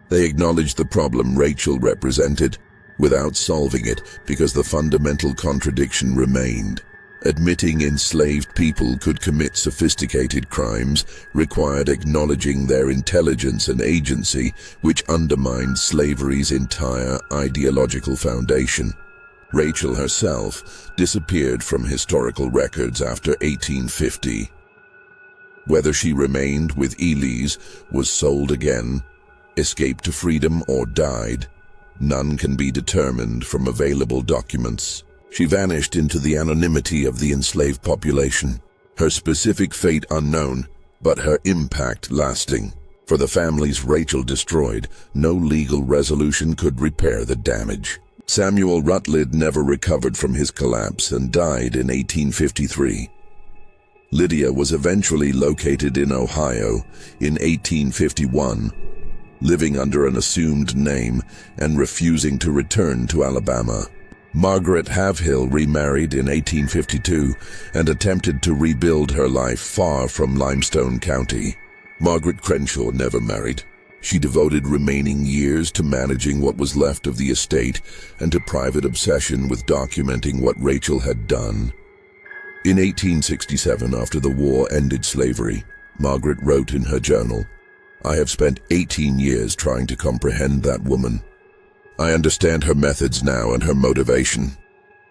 They acknowledged the problem Rachel represented without solving it because the fundamental contradiction remained. Admitting enslaved people could commit sophisticated crimes required acknowledging their intelligence and agency, which undermined slavery's entire ideological foundation. Rachel herself disappeared from historical records after 1850. Whether she remained with Elise, was sold again, escaped to freedom, or died, none can be determined from available documents. She vanished into the anonymity of the enslaved population, her specific fate unknown, but her impact lasting. For the families Rachel destroyed, no legal resolution could repair the damage. Samuel Rutledge never recovered from his collapse and died in 1853. Lydia was eventually located in Ohio in 1851, living under an assumed name and refusing to return to Alabama. Margaret Havill remarried in 1852 and attempted to rebuild her life far from Limestone County. Margaret Crenshaw never married. She devoted remaining years to managing what was left of the estate and to private obsession with documenting what Rachel had done. In 1867, after the war ended slavery, Margaret wrote in her journal, "I have spent 18 years trying to comprehend that woman. I understand her methods now and her motivation.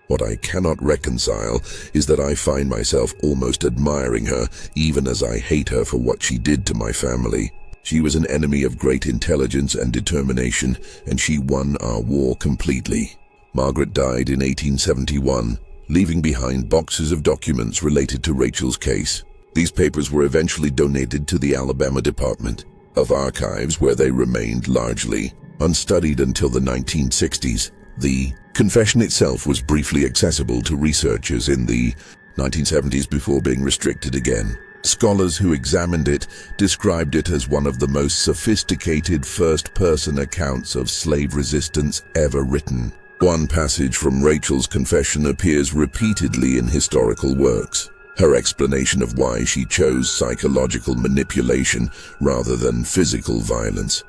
What I cannot reconcile is that I find myself almost admiring her, even as I hate her for what she did to my family. She was an enemy of great intelligence and determination, and she won our war completely." Margaret died in 1871, leaving behind boxes of documents related to Rachel's case. These papers were eventually donated to the Alabama Department of Archives, where they remained largely unstudied until the 1960s. The confession itself was briefly accessible to researchers in the 1970s before being restricted again. Scholars who examined it described it as one of the most sophisticated first-person accounts of slave resistance ever written. One passage from Rachel's confession appears repeatedly in historical works. Her explanation of why she chose psychological manipulation rather than physical violence.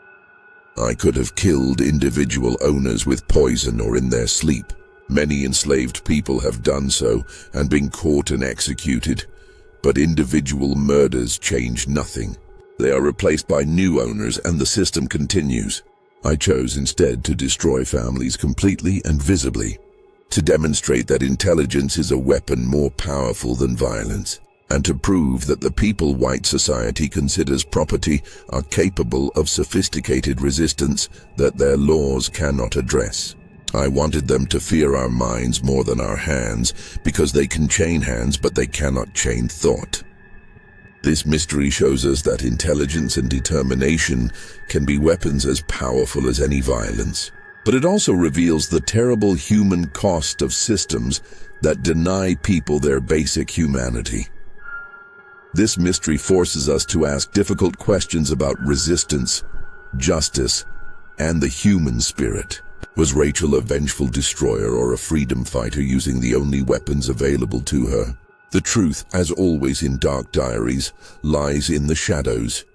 "I could have killed individual owners with poison or in their sleep. Many enslaved people have done so and been caught and executed. But individual murders change nothing. They are replaced by new owners and the system continues. I chose instead to destroy families completely and visibly, to demonstrate that intelligence is a weapon more powerful than violence, and to prove that the people white society considers property are capable of sophisticated resistance that their laws cannot address. I wanted them to fear our minds more than our hands, because they can chain hands but they cannot chain thought." This mystery shows us that intelligence and determination can be weapons as powerful as any violence. But it also reveals the terrible human cost of systems that deny people their basic humanity. This mystery forces us to ask difficult questions about resistance, justice, and the human spirit. Was Rachel a vengeful destroyer or a freedom fighter using the only weapons available to her? The truth, as always in Dark Diaries, lies in the shadows.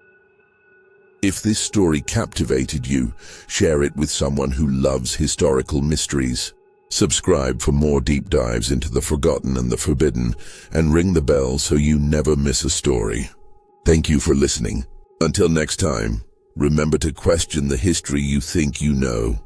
If this story captivated you, share it with someone who loves historical mysteries. Subscribe for more deep dives into the forgotten and the forbidden, and ring the bell so you never miss a story. Thank you for listening. Until next time, remember to question the history you think you know.